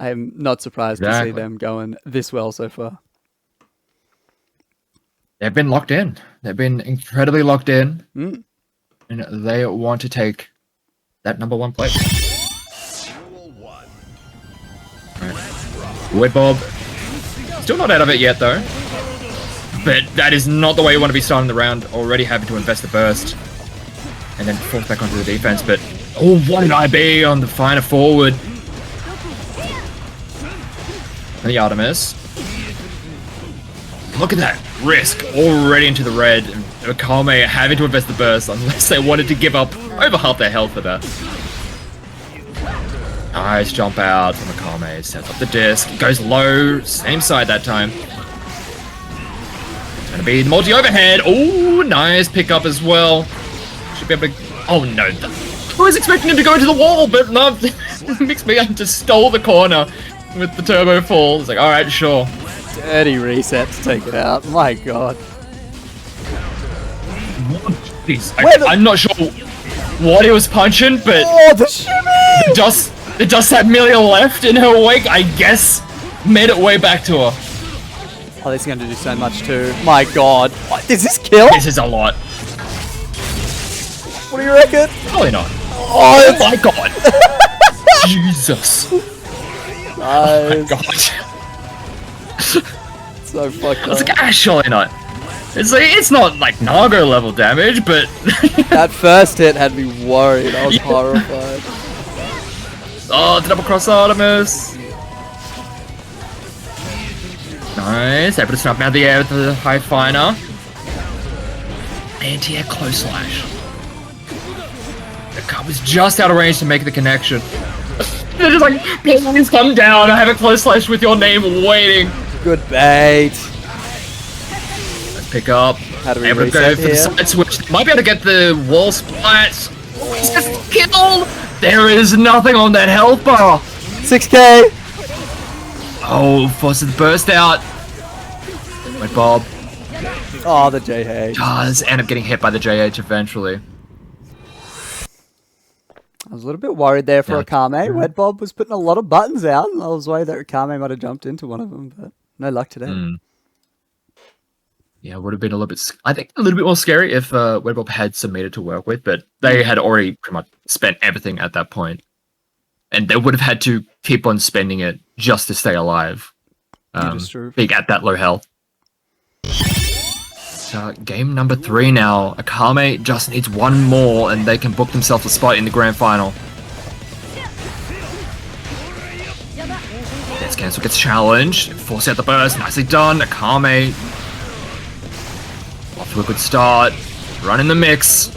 Speaker 1: I'm not surprised to see them going this well so far.
Speaker 2: They've been locked in. They've been incredibly locked in. And they want to take that #1 place. Weddbob. Still not out of it yet, though. But that is not the way you want to be starting the round. Already having to invest the burst. And then force back onto the defense. But, oh, what an IB on the finer forward. And the Artemis. Look at that risk already into the red. Akame having to invest the burst unless they wanted to give up over half their health for that. Nice jump out from Akame. Sets up the disc. Goes low. Same side that time. It's going to be the multi-overhead. Oh, nice pickup as well. Should be able to... Oh, no. I was expecting him to go into the wall, but no. Mixed me up just stole the corner with the turbo fall. It's like, alright, sure.
Speaker 1: Dirty reset to take it out. My god.
Speaker 2: I'm not sure what he was punching, but...
Speaker 1: Oh, the shimmy!
Speaker 2: The dust that Millia left in her wake, I guess, made it way back to her.
Speaker 1: Oh, this is going to do so much too. My god. What, does this kill?
Speaker 2: This is a lot.
Speaker 1: What do you reckon?
Speaker 2: Probably not.
Speaker 1: Oh,
Speaker 2: my god. Jesus.
Speaker 1: Nice.
Speaker 2: Oh my god.
Speaker 1: So fucked up.
Speaker 2: I was like, surely not. It's not like Nago level damage, but...
Speaker 1: That first hit had me worried. I was horrified.
Speaker 2: Oh, the double cross Artemis. Nice. Able to snap out the air with the high finer. Anti-air close slash. The cut was just out of range to make the connection. They're just like, please come down. I have a close slash with your name waiting.
Speaker 1: Good bait.
Speaker 2: Let's pick up.
Speaker 1: How do we
Speaker 2: able to go for the side switch. Might be able to get the wall splats. He's just killed. There is nothing on that health bar.
Speaker 1: 6k.
Speaker 2: Oh, forces the burst out. Weddbob.
Speaker 1: Oh, the JH.
Speaker 2: Does end up getting hit by the JH eventually.
Speaker 1: I was a little bit worried there for Akame. Weddbob was putting a lot of buttons out, and I was worried that Akame might have jumped into one of them, but no luck today.
Speaker 2: Yeah, it would have been a little bit, I think, a little bit more scary if Weddbob had some meter to work with, but they had already pretty much spent everything at that point. And they would have had to keep on spending it just to stay alive. Being at that low health. So, game number 3 now. Akame just needs one more and they can book themselves a spot in the grand final. Death Cancel gets challenged. Force out the burst. Nicely done. Akame. Off to a good start. Run in the mix.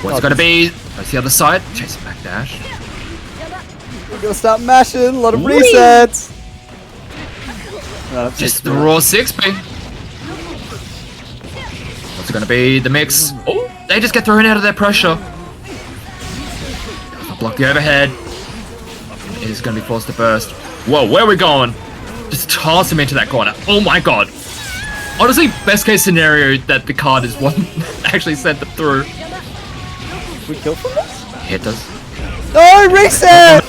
Speaker 2: What's it gonna be? That's the other side. Chasing back dash.
Speaker 1: We're gonna start mashing. A lot of resets.
Speaker 2: Just the raw 6B. What's it gonna be? The mix. Oh, they just get thrown out of their pressure. Block the overhead. It is gonna be forced to burst. Whoa, where are we going? Just toss him into that corner. Oh my god. Honestly, best case scenario that the card is one actually sent them through.
Speaker 1: We kill from this?
Speaker 2: Yeah, it does.
Speaker 1: Oh, reset!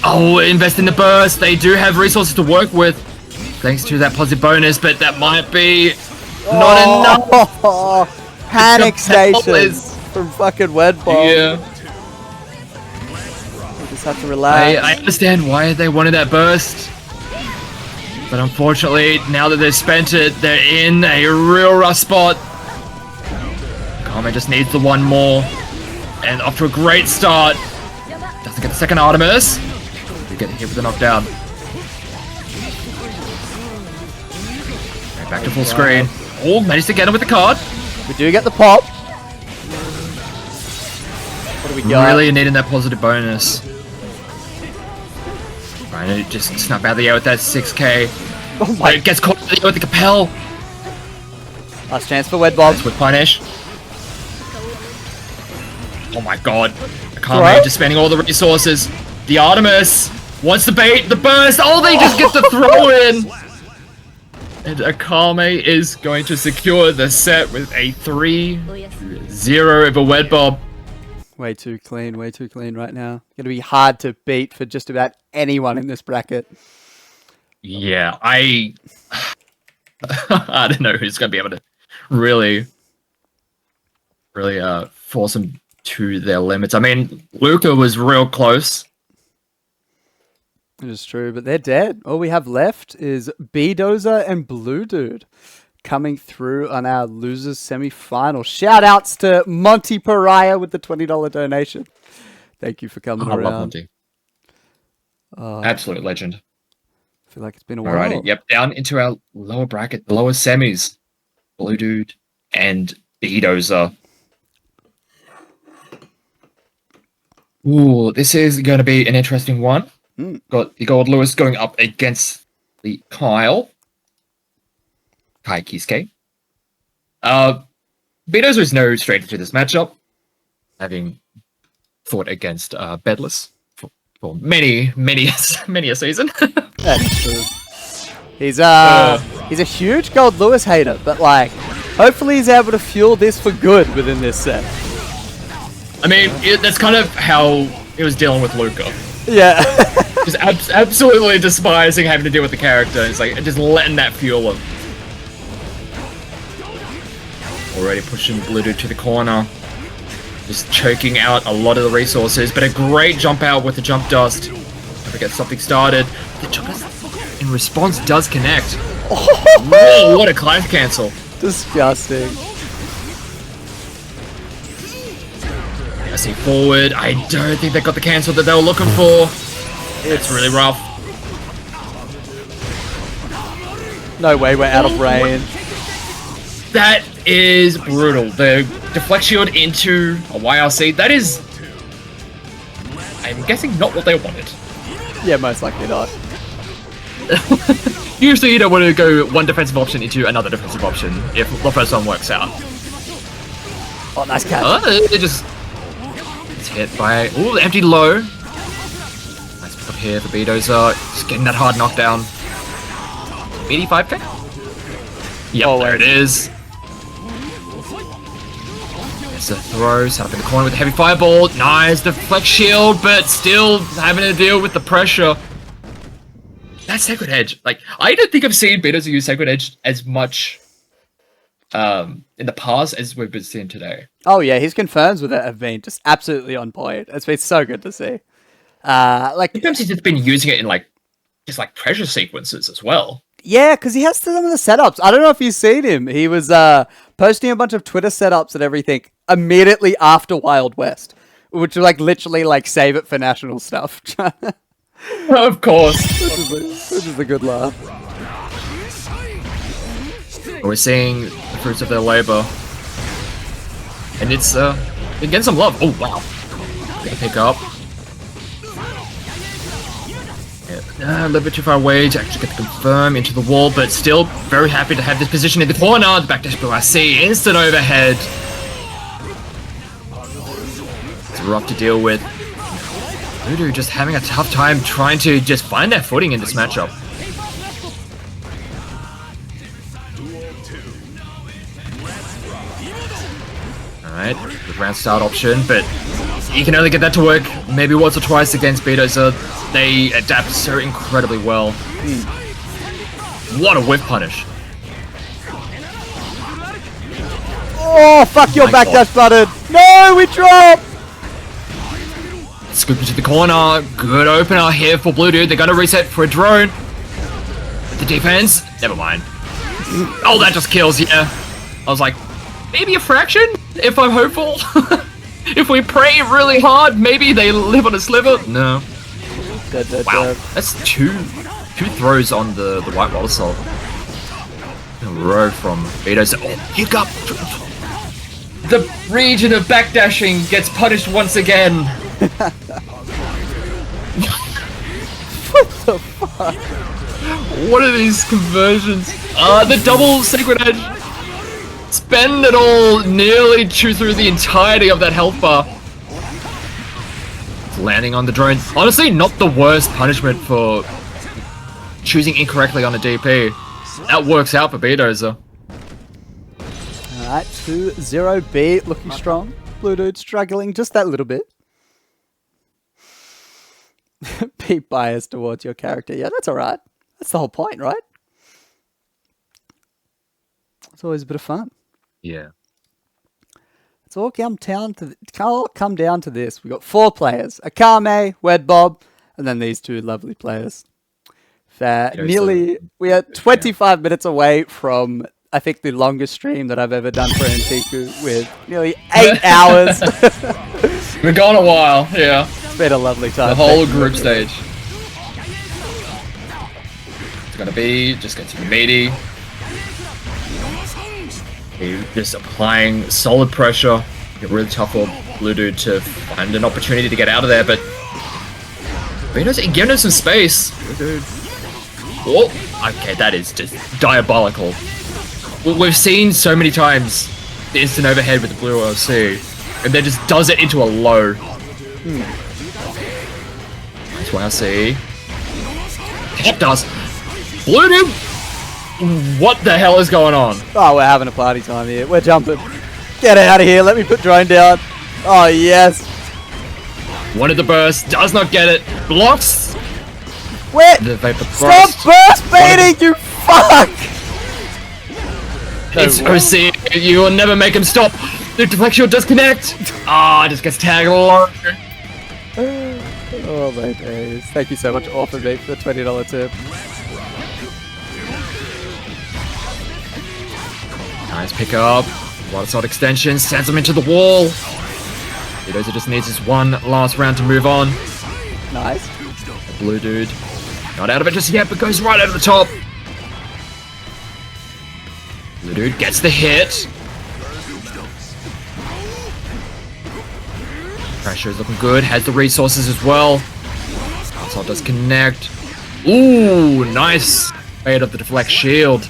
Speaker 2: Oh, invest in the burst. They do have resources to work with. Thanks to that positive bonus, but that might be not enough.
Speaker 1: Panic stations from fucking Weddbob.
Speaker 2: Yeah.
Speaker 1: We just have to relax.
Speaker 2: I understand why they wanted that burst. But unfortunately, now that they've spent it, they're in a real rough spot. Akame Akame just needs the one more. And off to a great start. Doesn't get the second Artemis. We get hit with the knockdown. Okay, back to full screen. Oh, managed to get him with the card.
Speaker 1: We do get the pop. What do we got?
Speaker 2: Really needing that positive bonus. Trying to just snap out of the air with that 6k.
Speaker 1: Oh my!
Speaker 2: It gets caught with the Capel.
Speaker 1: Last chance for Weddbob.
Speaker 2: With punish. Oh my god. Akame just spending all the resources. The Artemis wants the bait, the burst. Oh, they just get the throw in. And Akame is going to secure the set with a 3-0 over Weddbob.
Speaker 1: Way too clean right now. Gonna be hard to beat for just about anyone in this bracket.
Speaker 2: Yeah, I don't know who's gonna be able to really force them to their limits. I mean, Luca was real close.
Speaker 1: It is true, but they're dead. All we have left is Beedozer and Bluedude coming through on our losers semi-final. Shout outs to Monty Pariah with the $20 donation. Thank you for coming around.
Speaker 2: I love Monty. Absolute legend.
Speaker 1: I feel like it's been a while.
Speaker 2: Alrighty, yep, down into our lower bracket, the lower semis. Bluedude and Beedozer. Ooh, this is going to be an interesting one. Got the Goldlewis going up against the Kai Kiske. Beedozer is no stranger to this matchup, having fought against Bedless for many a season.
Speaker 1: That's true. He's a huge Goldlewis hater, but like, hopefully he's able to fuel this for good within this set.
Speaker 2: I mean, that's kind of how he was dealing with Luca.
Speaker 1: Yeah.
Speaker 2: Just absolutely despising having to deal with the character. It's like just letting that fuel him. Already pushing Bluedude to the corner. Just choking out a lot of the resources, but a great jump out with the jump dust. To get something started. The jump dust in response does connect. Whoa, what a climb cancel.
Speaker 1: Disgusting.
Speaker 2: I see forward. I don't think they got the cancel that they were looking for. It's really rough.
Speaker 1: No way, we're out of range.
Speaker 2: That is brutal. The deflect shield into a YRC, that is, I'm guessing, not what they wanted.
Speaker 1: Yeah, most likely not.
Speaker 2: Usually you don't want to go one defensive option into another defensive option if the first one works out.
Speaker 1: Oh, nice catch.
Speaker 2: It just... It's hit by... Ooh, the empty low. Nice pick up here for Beedozer. Just getting that hard knockdown. 85k? Yep, there it is. There's a throw, set up in the corner with the heavy fireball. Nice, deflect shield, but still having to deal with the pressure. That Sacred Edge, like, I don't think I've seen Beedozer use Sacred Edge as much in the past as we've been seeing today.
Speaker 1: Oh yeah, his confirms with it have been just absolutely on point. It's been so good to see. Like
Speaker 2: sometimes he's just been using it in just pressure sequences as well.
Speaker 1: Yeah, because he has some of the setups. I don't know if you've seen him. He was posting a bunch of Twitter setups and everything immediately after Wild West, which are literally save it for national stuff.
Speaker 2: Of course.
Speaker 1: Which is a good laugh.
Speaker 2: We're seeing the fruits of their labor. And it's getting some love. Oh wow. Gonna pick up. Yeah, a little bit too far away to actually get the confirm into the wall, but still very happy to have this position in the corner. The backdash BYC, instant overhead. It's rough to deal with. Voodoo just having a tough time trying to just find their footing in this matchup. Alright, good round start option, but you can only get that to work maybe once or twice against Beedozer. They adapt so incredibly well. What a whiff punish.
Speaker 1: Oh, fuck your backdash button. No, we drop.
Speaker 2: Scoop into the corner. Good opener here for Bluedude. They're going to reset for a drone. But the defense, never mind. Oh, that just kills, yeah. I was like, maybe a fraction, if I'm hopeful. If we pray really hard, maybe they live on a sliver. No. Wow, that's two throws on the white water soul. A row from Beedozer. Oh, you got... The region of backdashing gets punished once again.
Speaker 1: What the fuck?
Speaker 2: What are these conversions? The double Sacred Edge. Spend it all, nearly chew through the entirety of that health bar. Landing on the drone. Honestly, not the worst punishment for choosing incorrectly on a DP. That works out for Beedozer.
Speaker 1: Alright, 2-0 B, looking strong. Bluedude struggling just that little bit. Be biased towards your character. Yeah, that's alright. That's the whole point, right? It's always a bit of fun.
Speaker 2: Yeah.
Speaker 1: It's all come down to this. We've got 4 players. Akame, Weddbob, and then these 2 lovely players. We are 25 minutes away from, I think, the longest stream that I've ever done for Antiku with nearly 8 hours.
Speaker 2: We've gone a while, yeah.
Speaker 1: It's been a lovely time.
Speaker 2: The whole group stage. It's gonna be, just gets meaty. Just applying solid pressure. It's really tough for Bluedude to find an opportunity to get out of there, but Beedozer giving him some space. Bluedude. Oh, okay, that is just diabolical. We've seen so many times the instant overhead with the blue OC, and then just does it into a low. That's why I see. It does. Bluedude. What the hell is going on?
Speaker 1: Oh, we're having a party time here. We're jumping. Get out of here. Let me put drone down. Oh, yes.
Speaker 2: Wanted the burst. Does not get it. Blocks.
Speaker 1: Wait.
Speaker 2: The vapor
Speaker 1: Stop burst baiting, you fuck.
Speaker 2: It's OC. You will never make him stop. The deflection does connect. Ah, it just gets tagged along.
Speaker 1: Oh, my days. Thank you so much, Orphan Beef, for the $20 tip.
Speaker 2: Nice pick up. Water Sword extension sends him into the wall. Beedozer just needs his one last round to move on.
Speaker 1: Nice.
Speaker 2: Bluedude not out of it just yet, but goes right over the top. Bluedude gets the hit. Pressure is looking good. Has the resources as well. Water Sword does connect. Ooh, nice. Fade of the deflect shield.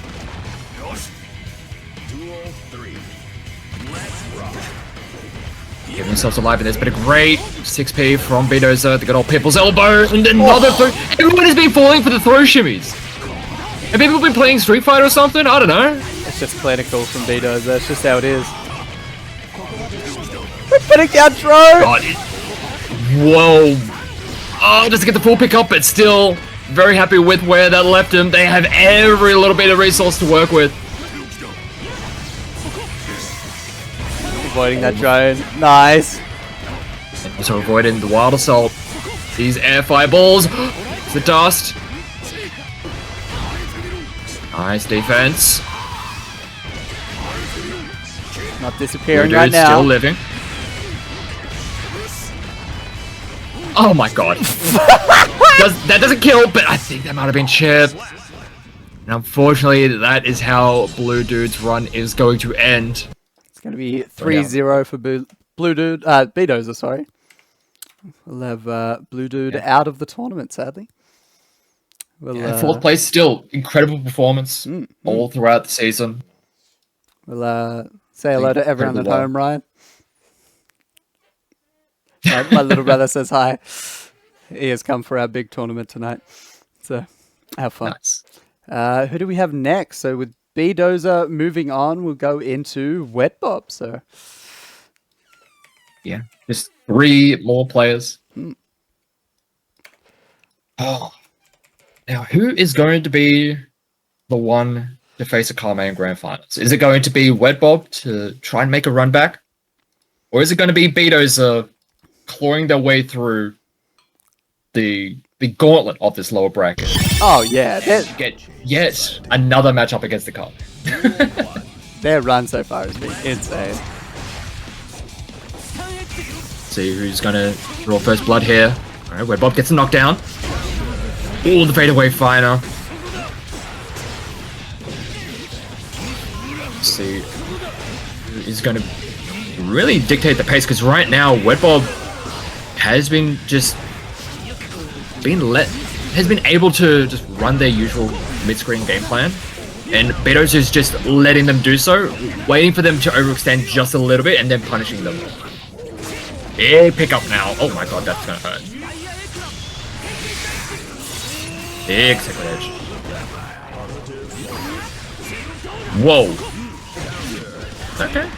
Speaker 2: Giving themselves alive in this, but a great 6p from Beedozer. They got old Pimple's elbow, and another throw. Everyone has been falling for the throw shimmies. Have people been playing Street Fighter or something? I don't know.
Speaker 1: It's just clinical from Beedozer. That's just how it is. We're putting down drone.
Speaker 2: God, whoa. Oh, just to get the full pick up, but still very happy with where that left him. They have every little bit of resource to work with.
Speaker 1: Avoiding that drone. Nice.
Speaker 2: Also avoiding the Wild Assault. These air fireballs. The dust. Nice defense.
Speaker 1: Not disappearing
Speaker 2: Bluedude's
Speaker 1: right now.
Speaker 2: Still living. Oh my god. That doesn't kill, but I think that might have been chip. And unfortunately, that is how Bluedude's run is going to end.
Speaker 1: It's going to be 3-0 for Bluedude. Beedozer, sorry. We'll have Bluedude out of the tournament, sadly. We'll,
Speaker 2: fourth place still. Incredible performance all throughout the season.
Speaker 1: We'll say hello to everyone at home, Ryan. My little brother says hi. He has come for our big tournament tonight. So, have fun.
Speaker 2: Nice.
Speaker 1: Who do we have next? So, with Beedozer moving on, we'll go into Weddbob. So,
Speaker 2: yeah, just 3 more players. Oh. Now, who is going to be the one to face Akame in Grand Finals? Is it going to be Weddbob to try and make a run back? Or is it going to be Beedozer clawing their way through the gauntlet of this lower bracket?
Speaker 1: Oh, yeah.
Speaker 2: Get yet another matchup against the cup.
Speaker 1: Their run so far has been insane.
Speaker 2: See who's gonna draw first blood here. Alright, Weddbob gets a knockdown. Oh, the fadeaway fire. See who is gonna really dictate the pace, because right now Weddbob has been able to just run their usual mid-screen game plan, and Beedozer is just letting them do so, waiting for them to overextend just a little bit and then punishing them. Big pickup now. Oh my god, that's gonna hurt. Big second edge. Whoa. Okay.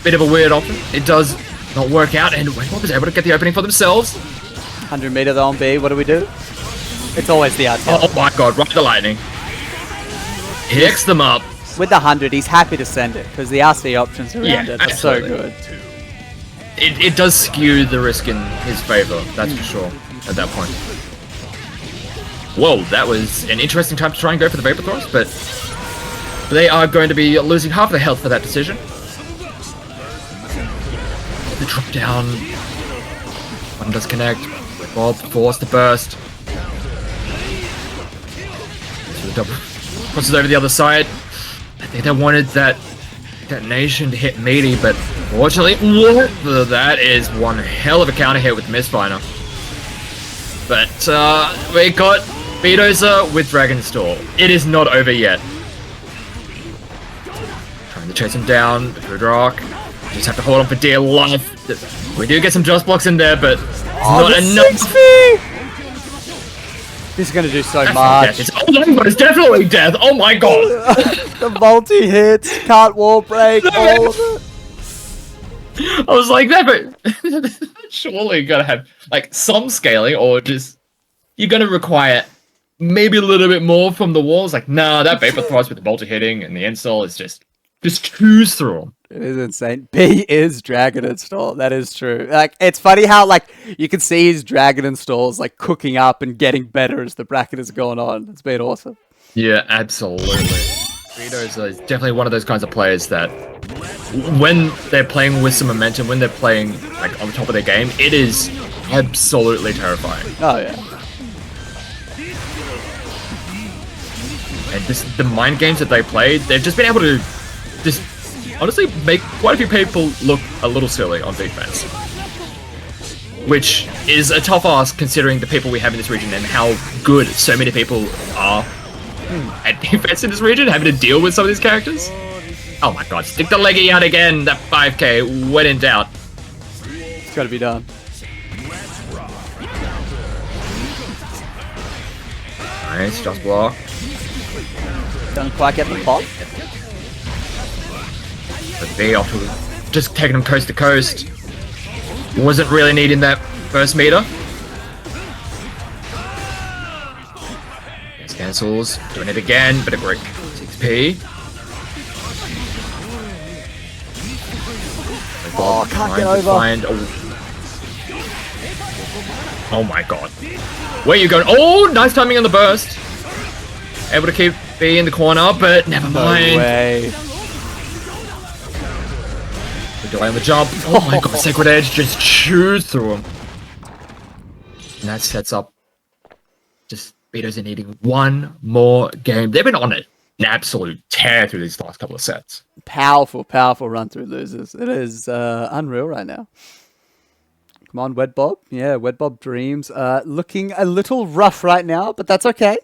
Speaker 2: Bit of a weird option. It does not work out, and Weddbob is able to get the opening for themselves.
Speaker 1: 100 meters on B, what do we do? It's always the RT.
Speaker 2: Oh my god, right the lightning. Hicks them up.
Speaker 1: With the 100, he's happy to send it, because the RC options around it are so good.
Speaker 2: It does skew the risk in his favor, that's for sure, at that point. Whoa, that was an interesting time to try and go for the Vapor Thrust, but they are going to be losing half of their health for that decision. The drop down. One does connect. Bob forced to burst. So the double crosses over the other side. I think they wanted that detonation to hit meaty, but fortunately, that is one hell of a counter hit with Mistfire. But we got Beedozer with Dragon Stall. It is not over yet. Trying to chase him down. Food Rock. Just have to hold on for dear life. We do get some Just Blocks in there, but it's not enough.
Speaker 1: This is going to do so
Speaker 2: That's
Speaker 1: much.
Speaker 2: It's definitely death. Oh my god.
Speaker 1: The multi-hits, can't wall break, all of it.
Speaker 2: I was like, that, but surely you gotta have like some scaling, or just you're gonna require maybe a little bit more from the walls. Like, nah, that Vapor Thrust with the multi hitting and the install is just choose through them.
Speaker 1: It is insane. B is Dragon Install. That is true. Like, it's funny how like you can see his Dragon Installs like cooking up and getting better as the bracket is going on. It's been awesome.
Speaker 2: Yeah, absolutely. Beedozer is definitely one of those kinds of players that when they're playing with some momentum, when they're playing like on the top of their game, it is absolutely terrifying.
Speaker 1: Oh yeah.
Speaker 2: And just the mind games that they play, they've just been able to just honestly make quite a few people look a little silly on defense. Which is a tough ask considering the people we have in this region and how good so many people are at defense in this region, having to deal with some of these characters. Oh my god, stick the leggy out again, that 5k, when in doubt.
Speaker 1: It's gotta be done.
Speaker 2: Nice, just block.
Speaker 1: Don't quite get the pop.
Speaker 2: But B off to just taking them coast to coast. Wasn't really needing that first meter. Yes, cancels. Doing it again, but a great 6p.
Speaker 1: Oh, can't get over.
Speaker 2: Oh my god. Where are you going? Oh, nice timing on the burst. Able to keep B in the corner, but never mind.
Speaker 1: No way.
Speaker 2: Delay on the jump. Oh my god, Sacred Edge just chews through him. And that sets up just Beedozer needing one more game. They've been on an absolute tear through these last couple of sets.
Speaker 1: Powerful, powerful run through losers. It is unreal right now. Come on, Weddbob. Yeah, Weddbob Dreams. Looking a little rough right now, but that's okay.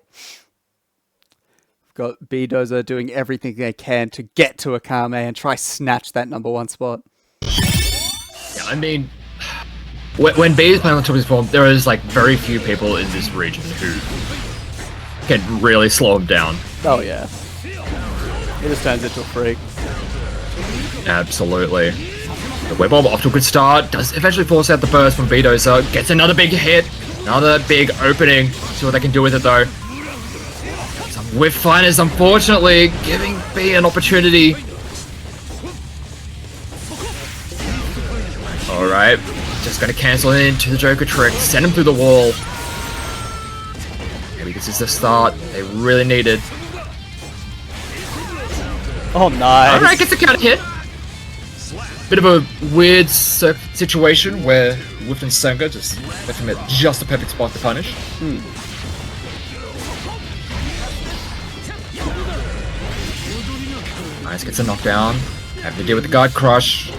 Speaker 1: We've got Beedozer doing everything they can to get to Akame and try snatch that #1 spot.
Speaker 2: Yeah, I mean, when B is playing on top of his form, there is like very few people in this region who can really slow him down.
Speaker 1: Oh yeah. He just turns into a freak.
Speaker 2: Absolutely. The Weddbob off to a good start, does eventually force out the burst from Beedozer, gets another big hit, another big opening. See what they can do with it though. Some whiff finders, unfortunately, giving B an opportunity. Alright, just gonna cancel into the Joker trick, send him through the wall. Maybe this is the start they really needed.
Speaker 1: Oh, nice.
Speaker 2: Alright, gets a counter hit. Bit of a weird situation where Whiff and Senga just left him at just the perfect spot to punish. Nice, gets a knockdown. Having to deal with the guard crush.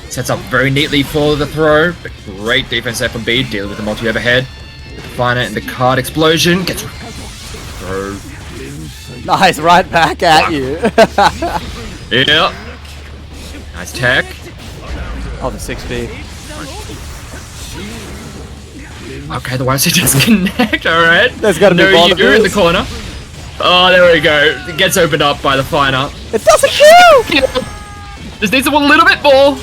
Speaker 2: Sets up very neatly for the throw, but great defense there from B, dealing with the multi overhead. The Definer and the card explosion gets throw.
Speaker 1: Nice, right back at you.
Speaker 2: Yeah. Nice tech.
Speaker 1: Oh, the 6B.
Speaker 2: Okay, the YC just connect, alright.
Speaker 1: There's gotta be
Speaker 2: no
Speaker 1: you
Speaker 2: in the corner. Oh, there we go. It gets opened up by the Finer.
Speaker 1: It doesn't kill!
Speaker 2: Just needs a little bit more.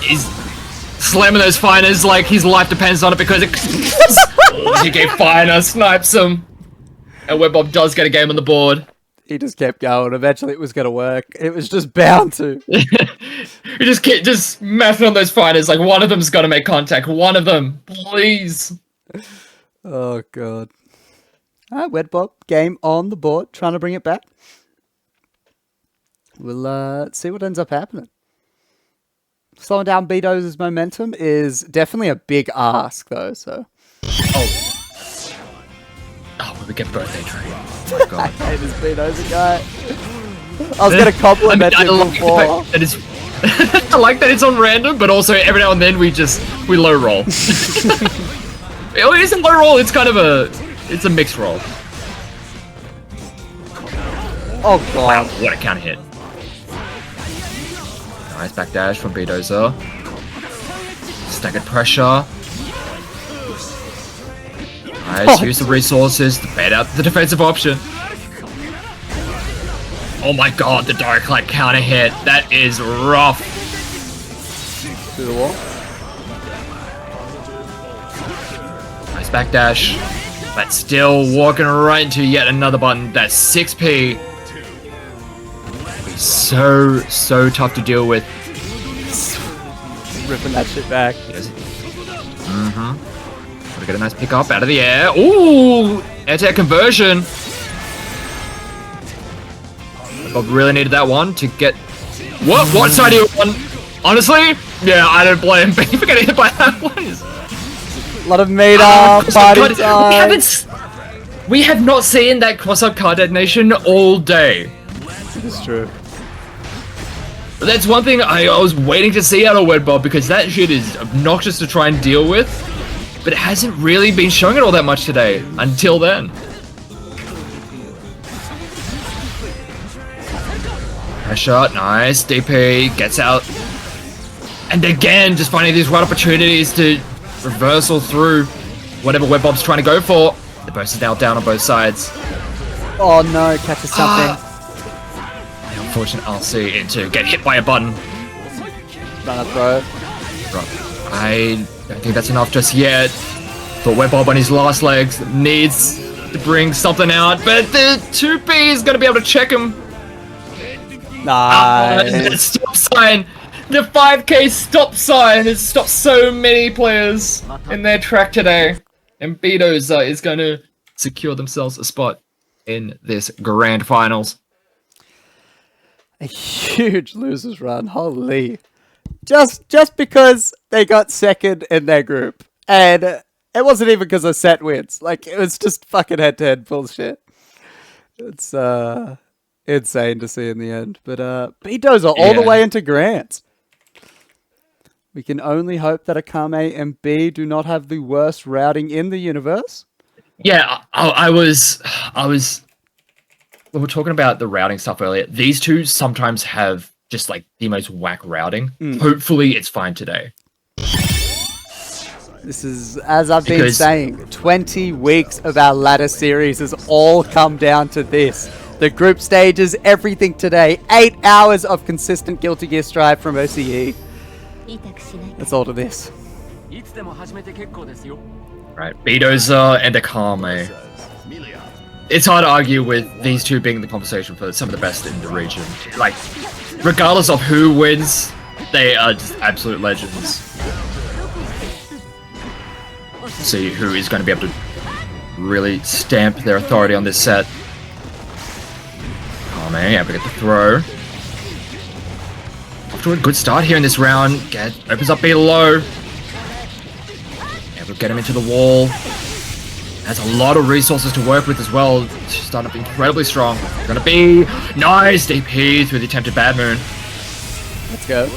Speaker 2: He's slamming those Finers like his life depends on it because it... GK Finer snipes him. And Weddbob does get a game on the board.
Speaker 1: He just kept going. Eventually it was going to work. It was just bound to.
Speaker 2: He just kept mathing on those Finers like one of them's got to make contact. One of them, please.
Speaker 1: Oh, God. Alright, Weddbob, game on the board. Trying to bring it back. We'll see what ends up happening. Slowing down Beedozer's momentum is definitely a big ask, though, so...
Speaker 2: Oh, we get birthday tree. Oh my god.
Speaker 1: I hate this Beedozer guy. I was going to compliment him before.
Speaker 2: I like that it's on random, but also every now and then we low roll. It isn't low roll, it's kind of it's a mixed roll.
Speaker 1: Oh god.
Speaker 2: Wow, what a counter hit. Nice backdash from Beedozer. Staggered pressure. Nice, use the resources to bait out the defensive option. Oh my god, the Dark Light counter hit. That is rough.
Speaker 1: Through the wall.
Speaker 2: Nice backdash. But still walking right into yet another button. That's 6P. So tough to deal with.
Speaker 1: Ripping that shit back.
Speaker 2: Gotta get a nice pick up out of the air. Ooh! Anti-air conversion. Bob really needed that one to get... What side do you want? Honestly? Yeah, I don't blame me for getting hit by that one.
Speaker 1: A lot of meter, party time.
Speaker 2: We have not seen that cross-up card detonation all day.
Speaker 1: It's true.
Speaker 2: That's one thing I was waiting to see out of Weddbob because that shit is obnoxious to try and deal with, but it hasn't really been showing it all that much today, until then. Pressure, nice, DP, gets out. And again, just finding these right opportunities to reversal through whatever Weddbob's trying to go for. The burst is now down on both sides.
Speaker 1: Oh no, catches something.
Speaker 2: The unfortunate RC into get hit by a button.
Speaker 1: Run up, bro.
Speaker 2: I don't think that's enough just yet. But Weddbob on his last legs needs to bring something out, but the 2P is going to be able to check him.
Speaker 1: Nice.
Speaker 2: The stop sign. The 5K stop sign has stopped so many players in their track today. And Beedozer is going to secure themselves a spot in this grand finals.
Speaker 1: A huge losers run, holy. Just because they got second in their group. And it wasn't even because of set wins. Like, it was just fucking head-to-head bullshit. It's insane to see in the end. But Beedozer all the way into grands. We can only hope that Akame and B do not have the worst routing in the universe.
Speaker 2: Yeah, I was we were talking about the routing stuff earlier. These two sometimes have just like the most whack routing. Hopefully it's fine today.
Speaker 1: This is, as I've been saying, 20 weeks of our ladder series has all come down to this. The group stages, everything today. 8 hours of consistent Guilty Gear Strive from OCE. That's all to this.
Speaker 2: Right, Beedozer and Akame. It's hard to argue with these two being in the conversation for some of the best in the region. Like, regardless of who wins, they are just absolute legends. See who is going to be able to really stamp their authority on this set. Akame able to get the throw. Off to a good start here in this round. Opens up B low. Able to get him into the wall. Has a lot of resources to work with as well. She's starting up incredibly strong. Gonna be nice DP through the attempted bad moon.
Speaker 1: Let's go.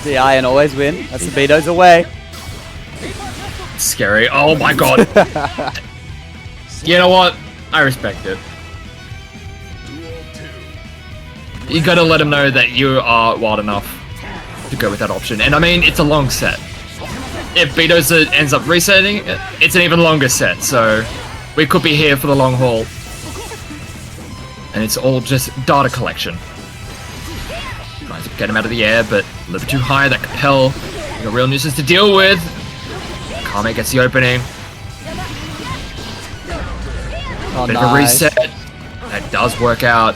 Speaker 1: DI and always win. That's the Beedozer way.
Speaker 2: Scary. Oh my god. You know what? I respect it. You gotta let him know that you are wild enough to go with that option. And I mean, it's a long set. If Beedozer ends up resetting, it's an even longer set. So we could be here for the long haul. And it's all just data collection. Tries to get him out of the air, but a little bit too high. That Capel, a real nuisance to deal with. Akame gets the opening.
Speaker 1: Oh,
Speaker 2: Bit of a reset. That does work out.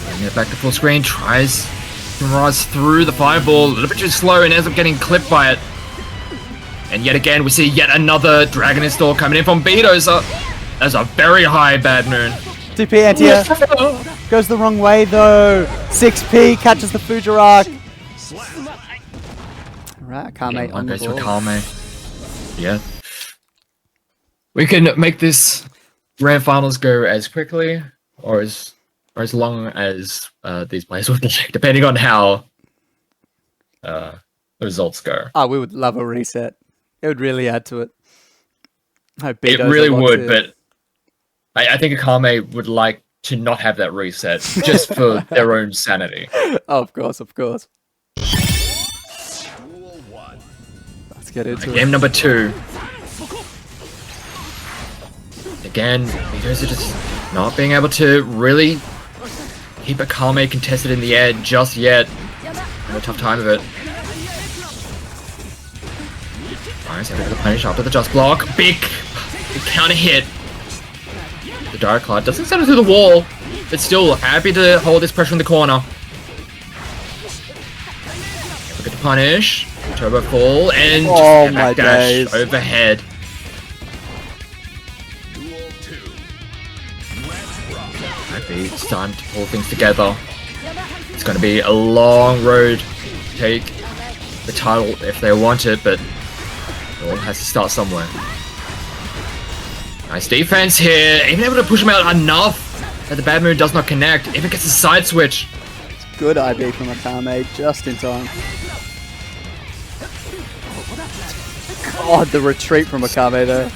Speaker 2: Bringing it back to full screen. Tries to rise through the fireball. A little bit too slow and ends up getting clipped by it. And yet again, we see yet another Dragon Install coming in from Beedozer. That's a very high bad moon.
Speaker 1: DP anti-air. Goes the wrong way though. 6P catches the Fujirak. Right, Akame on the ball.
Speaker 2: Akame. Yeah. We can make this grand finals go as quickly or as long as these players would like, depending on how the results go.
Speaker 1: Oh, we would love a reset. It would really add to it.
Speaker 2: It really would, but I think Akame would like to not have that reset just for their own sanity.
Speaker 1: Oh, of course, of course. Let's get into
Speaker 2: Game number 2. Again, Beedozer just not being able to really keep Akame contested in the air just yet. Having a tough time of it. Nice, able to punish after the just block. Big counter hit. The Dire Cloud doesn't send him through the wall, but still happy to hold this pressure in the corner. Look at the punish. Turbo fall and
Speaker 1: oh
Speaker 2: just
Speaker 1: my
Speaker 2: dash overhead. Happy, it's time to pull things together. It's going to be a long road to take the title if they want it, but it all has to start somewhere. Nice defense here, even able to push him out enough that the bad moon does not connect, even gets a side switch.
Speaker 1: Good IB from Akame, just in time. God, the retreat from Akame there.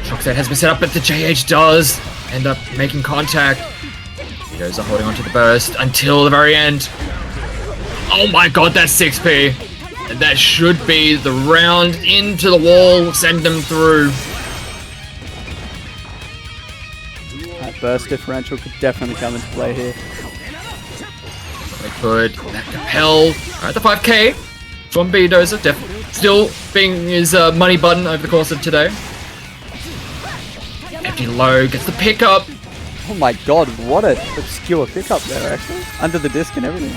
Speaker 2: Shockset has been set up, but the JH does end up making contact. Beedozer holding onto the burst until the very end. Oh my god, that's 6P. And that should be the round into the wall, send them through.
Speaker 1: That burst differential could definitely come into play here.
Speaker 2: They could. That Capel. Alright, the 5k from Beedozer. Still being his money button over the course of today. Empty low, gets the pickup.
Speaker 1: Oh my god, what an obscure pickup there, actually. Under the disc and everything.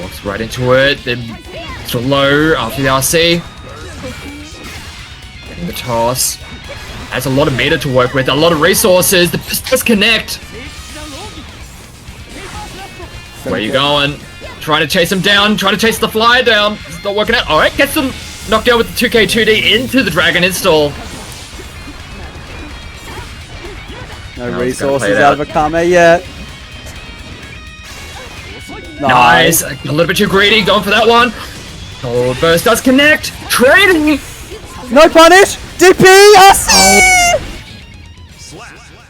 Speaker 2: Walks right into it, then extra low after the RC. Getting the toss. Has a lot of meter to work with, a lot of resources. The disconnect. Where you going? Trying to chase him down, trying to chase the flyer down. It's not working out. Alright, gets him knocked down with the 2K 2D into the Dragon Install.
Speaker 1: No resources out of Akame yet.
Speaker 2: Nice. A little bit too greedy, going for that one. Gold burst does connect. Trading.
Speaker 1: No punish. DP.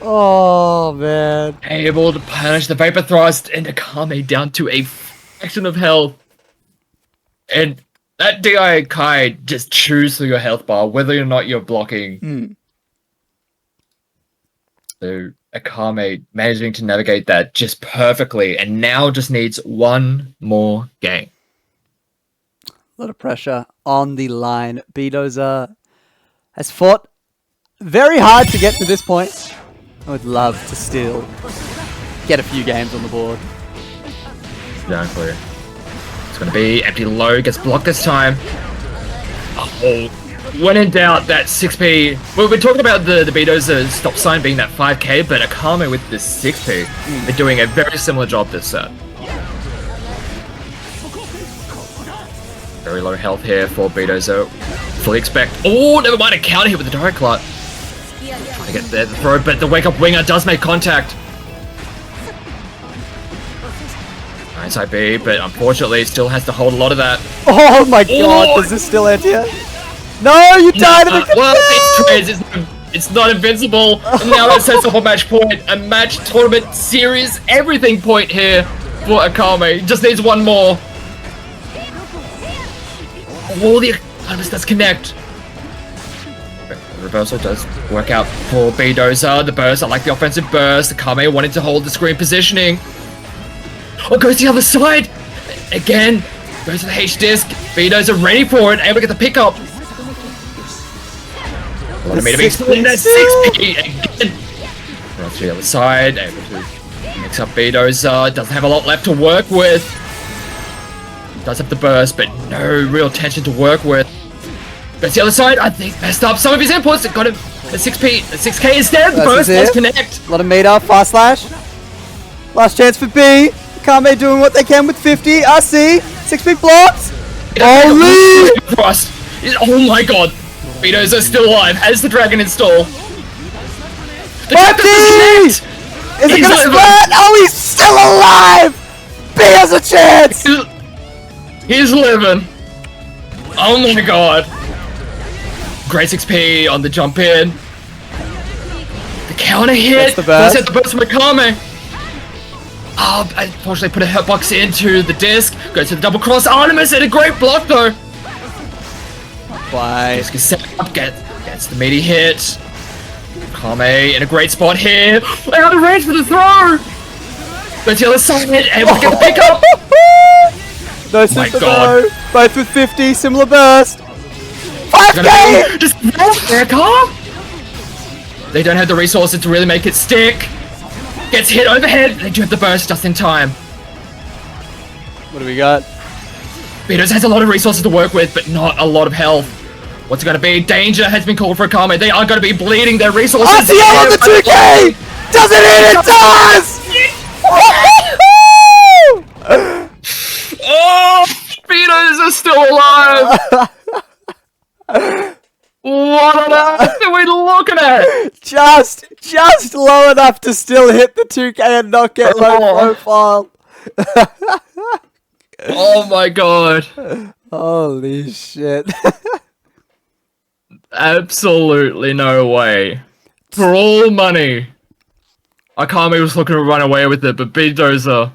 Speaker 1: Oh man.
Speaker 2: Able to punish the Vapor Thrust and Akame down to a fraction of health. And that DI Kai just chews through your health bar, whether or not you're blocking. So Akame managing to navigate that just perfectly, and now just needs one more game.
Speaker 1: A lot of pressure on the line. Beedozer has fought very hard to get to this point. I would love to still get a few games on the board.
Speaker 2: Exactly. It's going to be empty low, gets blocked this time. Oh, when in doubt, that 6p. Well, we're talking about the Beedozer stop sign being that 5k, but Akame with this 6p, they're doing a very similar job this set. Very low health here for Beedozer. Fully expect. Oh, never mind, a counter hit with the direct clut. Trying to get there, the throw, but the wake up winger does make contact. Nice IB, but unfortunately still has to hold a lot of that.
Speaker 1: Oh my god, does this still end here? No, you died in the
Speaker 2: well, it's not invincible. And now it sets up a match point, a match tournament series, everything point here for Akame. Just needs one more. Oh, the Akame does connect. The reversal does work out for Beedozer. The burst, I like the offensive burst. Akame wanting to hold the screen positioning. Oh, goes to the other side! Again, goes to the H-disc. Beedozer ready for it, able to get the pickup. A lot of meter beats in that 6p again. Runs to the other side, able to mix up Beedozer. Doesn't have a lot left to work with. Does have the burst, but no real tension to work with. Goes to the other side, I think messed up some of his inputs. It got him the 6p, the 6k instead. The burst does connect.
Speaker 1: A lot of meter, fast slash. Last chance for B. Akame doing what they can with 50. RC. 6p blocks. Holy!
Speaker 2: Oh my god. Beedozer still alive. Has the dragon install. The
Speaker 1: Is it gonna spread? Oh, he's still alive! B has a chance!
Speaker 2: He's living. Oh my god. Great 6p on the jump in. The counter hit. Does hit the burst from Akame. Oh, unfortunately put a hitbox into the disc. Goes to the double cross. Artemis and a great block though.
Speaker 1: Why?
Speaker 2: Disc is set up, gets the meaty hit. Akame in a great spot here. Out of range for the throw. Goes to the other side, able to get the pickup.
Speaker 1: No,
Speaker 2: my god.
Speaker 1: Both with 50, similar burst. 5k!
Speaker 2: Just their car? They don't have the resources to really make it stick. Gets hit overhead. They do have the burst just in time.
Speaker 1: What do we got?
Speaker 2: Beedozer has a lot of resources to work with, but not a lot of health. What's it going to be? Danger has been called for Akame. They are going to be bleeding their resources.
Speaker 1: RCL on the 2k! Does it hit? It does!
Speaker 2: Oh! Beedozer is still alive! What on earth are we looking at?
Speaker 1: Just low enough to still hit the 2k and not get low profile.
Speaker 2: Oh my god.
Speaker 1: Holy shit.
Speaker 2: Absolutely no way. For all money. Akame was looking to run away with it, but Beedozer.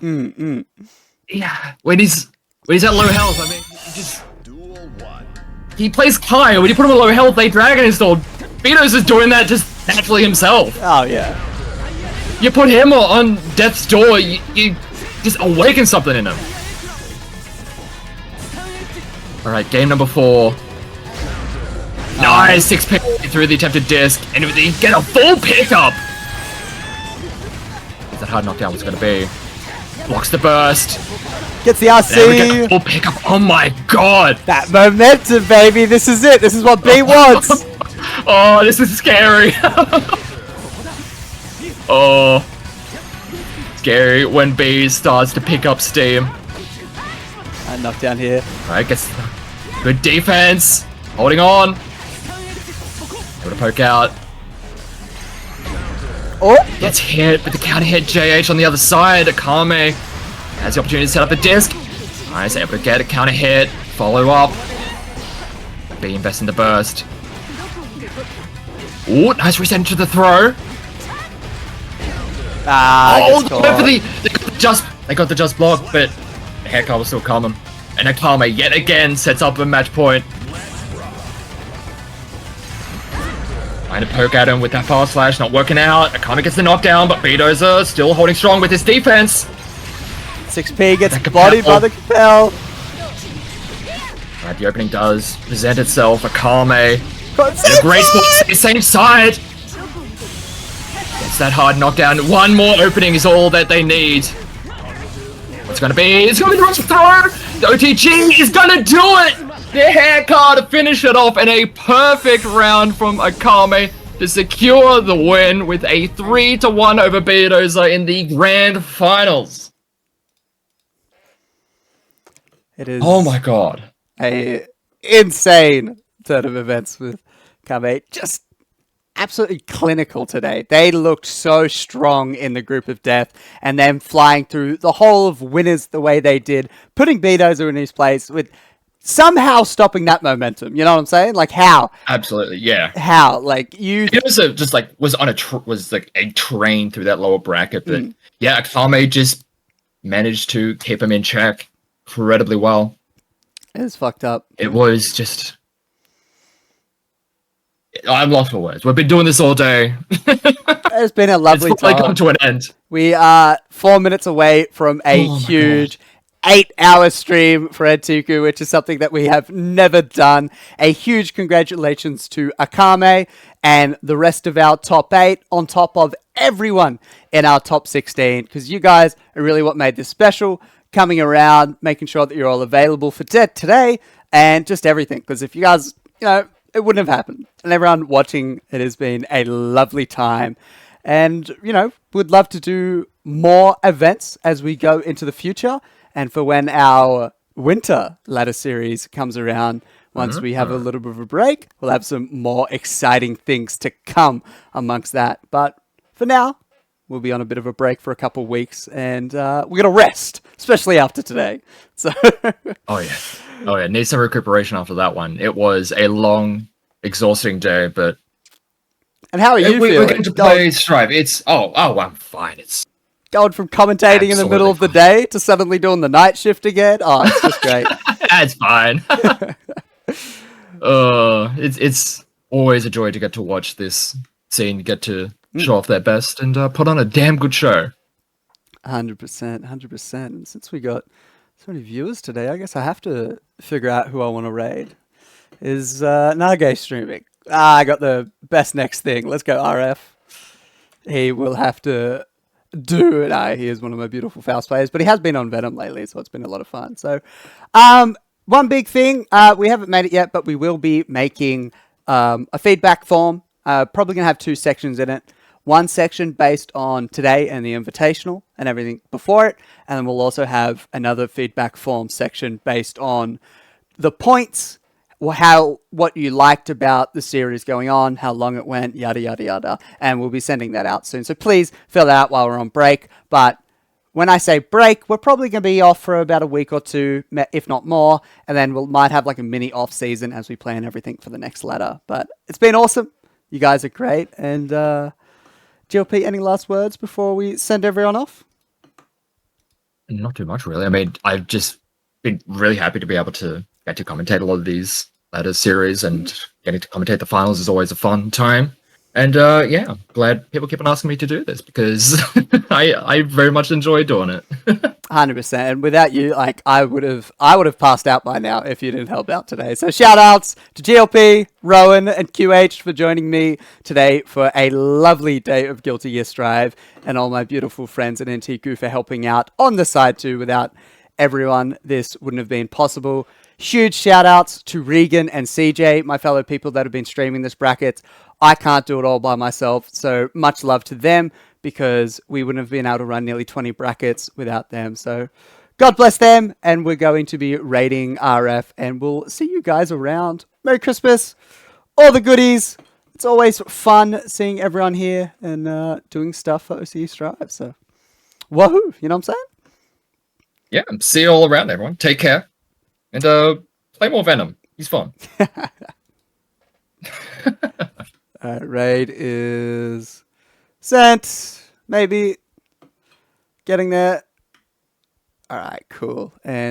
Speaker 2: Yeah, when he's at low health, I mean, he plays Kai. When you put him at low health, they dragon installed. Beedozer's doing that just naturally himself.
Speaker 1: Oh yeah.
Speaker 2: You put him on death's door, you just awaken something in him. All right, game number 4. Nice 6p through the attempted disc, and you get a full pickup. Is that hard knockdown was going to be? Blocks the burst.
Speaker 1: Gets the RC.
Speaker 2: There we get the full pickup. Oh my god.
Speaker 1: That momentum, baby. This is it. This is what B wants.
Speaker 2: Oh, this is scary. Oh. Scary when B starts to pick up steam.
Speaker 1: And knockdown here.
Speaker 2: Alright, gets good defense. Holding on. Able to poke out.
Speaker 1: Oh!
Speaker 2: Gets hit, but the counter hit JH on the other side. Akame has the opportunity to set up a disc. Nice, able to get a counter hit. Follow up. B invest in the burst. Ooh, nice reset into the throw.
Speaker 1: Oh,
Speaker 2: they got the just block, but the haircut was still coming. And Akame yet again sets up a match point. Trying to poke at him with that fast slash, not working out. Akame gets the knockdown, but Beedozer still holding strong with his defense.
Speaker 1: 6p gets bodied by the Capel.
Speaker 2: Right, the opening does present itself. Akame in a great spot, same side. Gets that hard knockdown. One more opening is all that they need. What's it gonna be? It's gonna be the rush throw. OTG is gonna do it! The hair card to finish it off in a perfect round from Akame to secure the win with a 3-1 over Beedozer in the grand finals.
Speaker 1: It is.
Speaker 2: Oh my god.
Speaker 1: A insane turn of events with Akame. Just absolutely clinical today. They looked so strong in the group of death, and then flying through the whole of winners the way they did, putting Beedozer in his place with somehow stopping that momentum. You know what I'm saying? Like how?
Speaker 2: Absolutely, yeah.
Speaker 1: How? Like you?
Speaker 2: It was just like was on a a train through that lower bracket, but yeah, Akame just managed to keep him in check incredibly well.
Speaker 1: It was fucked up.
Speaker 2: It was just. I'm lost for words. We've been doing this all day.
Speaker 1: It's been a lovely
Speaker 2: it's finally
Speaker 1: time.
Speaker 2: come to an end.
Speaker 1: We are 4 minutes away from a huge 8-hour stream for Edtuku, which is something that we have never done. A huge congratulations to Akame and the rest of our top 8 on top of everyone in our top 16, because you guys are really what made this special, coming around, making sure that you're all available for today and just everything. Because if you guys, it wouldn't have happened. And everyone watching, it has been a lovely time. And, we'd love to do more events as we go into the future. And for when our winter ladder series comes around, once we have a little bit of a break, we'll have some more exciting things to come amongst that. But for now, we'll be on a bit of a break for a couple of weeks, and we're going to rest, especially after today. So,
Speaker 2: Oh yeah, need some recuperation after that one. It was a long, exhausting day, but
Speaker 1: and how are you feeling?
Speaker 2: We're going to play Strive. It's I'm fine. It's
Speaker 1: going from commentating in the middle of the day to suddenly doing the night shift again. Oh, it's just great.
Speaker 2: It's fine. It's always a joy to get to watch this scene get to show off their best and put on a damn good show.
Speaker 1: 100%. And since we got so many viewers today, I guess I have to figure out who I want to raid. Is Nage streaming? I got the best next thing. Let's go RF. He will have to do it. He is one of my beautiful Faust players, but he has been on Venom lately, so it's been a lot of fun. So, one big thing, we haven't made it yet, but we will be making a feedback form. Probably going to have 2 sections in it. One section based on today and the Invitational and everything before it, and then we'll also have another feedback form section based on the points, what you liked about the series going on, how long it went, yada yada yada, and we'll be sending that out soon. So please fill that out while we're on break. But when I say break, we're probably going to be off for about a week or 2, if not more, and then we might have like a mini off season as we plan everything for the next ladder. But it's been awesome. You guys are great, and GLP, any last words before we send everyone off?
Speaker 2: Not too much, really. I mean, I've just been really happy to be able to get to commentate a lot of these ladder series, and getting to commentate the finals is always a fun time. And yeah, glad people keep on asking me to do this, because I very much enjoy doing it.
Speaker 1: 100%. And without you, I would have passed out by now if you didn't help out today. So shout outs to GLP, Rowan, and QH for joining me today for a lovely day of Guilty Gear Strive, and all my beautiful friends at NTQ for helping out on the side too. Without everyone, this wouldn't have been possible. Huge shout outs to Regan and CJ, my fellow people that have been streaming this bracket. I can't do it all by myself, so much love to them, because we wouldn't have been able to run nearly 20 brackets without them. So God bless them, and we're going to be raiding RF, and we'll see you guys around. Merry Christmas, all the goodies. It's always fun seeing everyone here and doing stuff for OCE Strive. So woohoo, you know what I'm saying?
Speaker 2: Yeah, see you all around, everyone. Take care. And play more Venom. He's fun.
Speaker 1: Raid is sent. Maybe getting there. All right, cool. And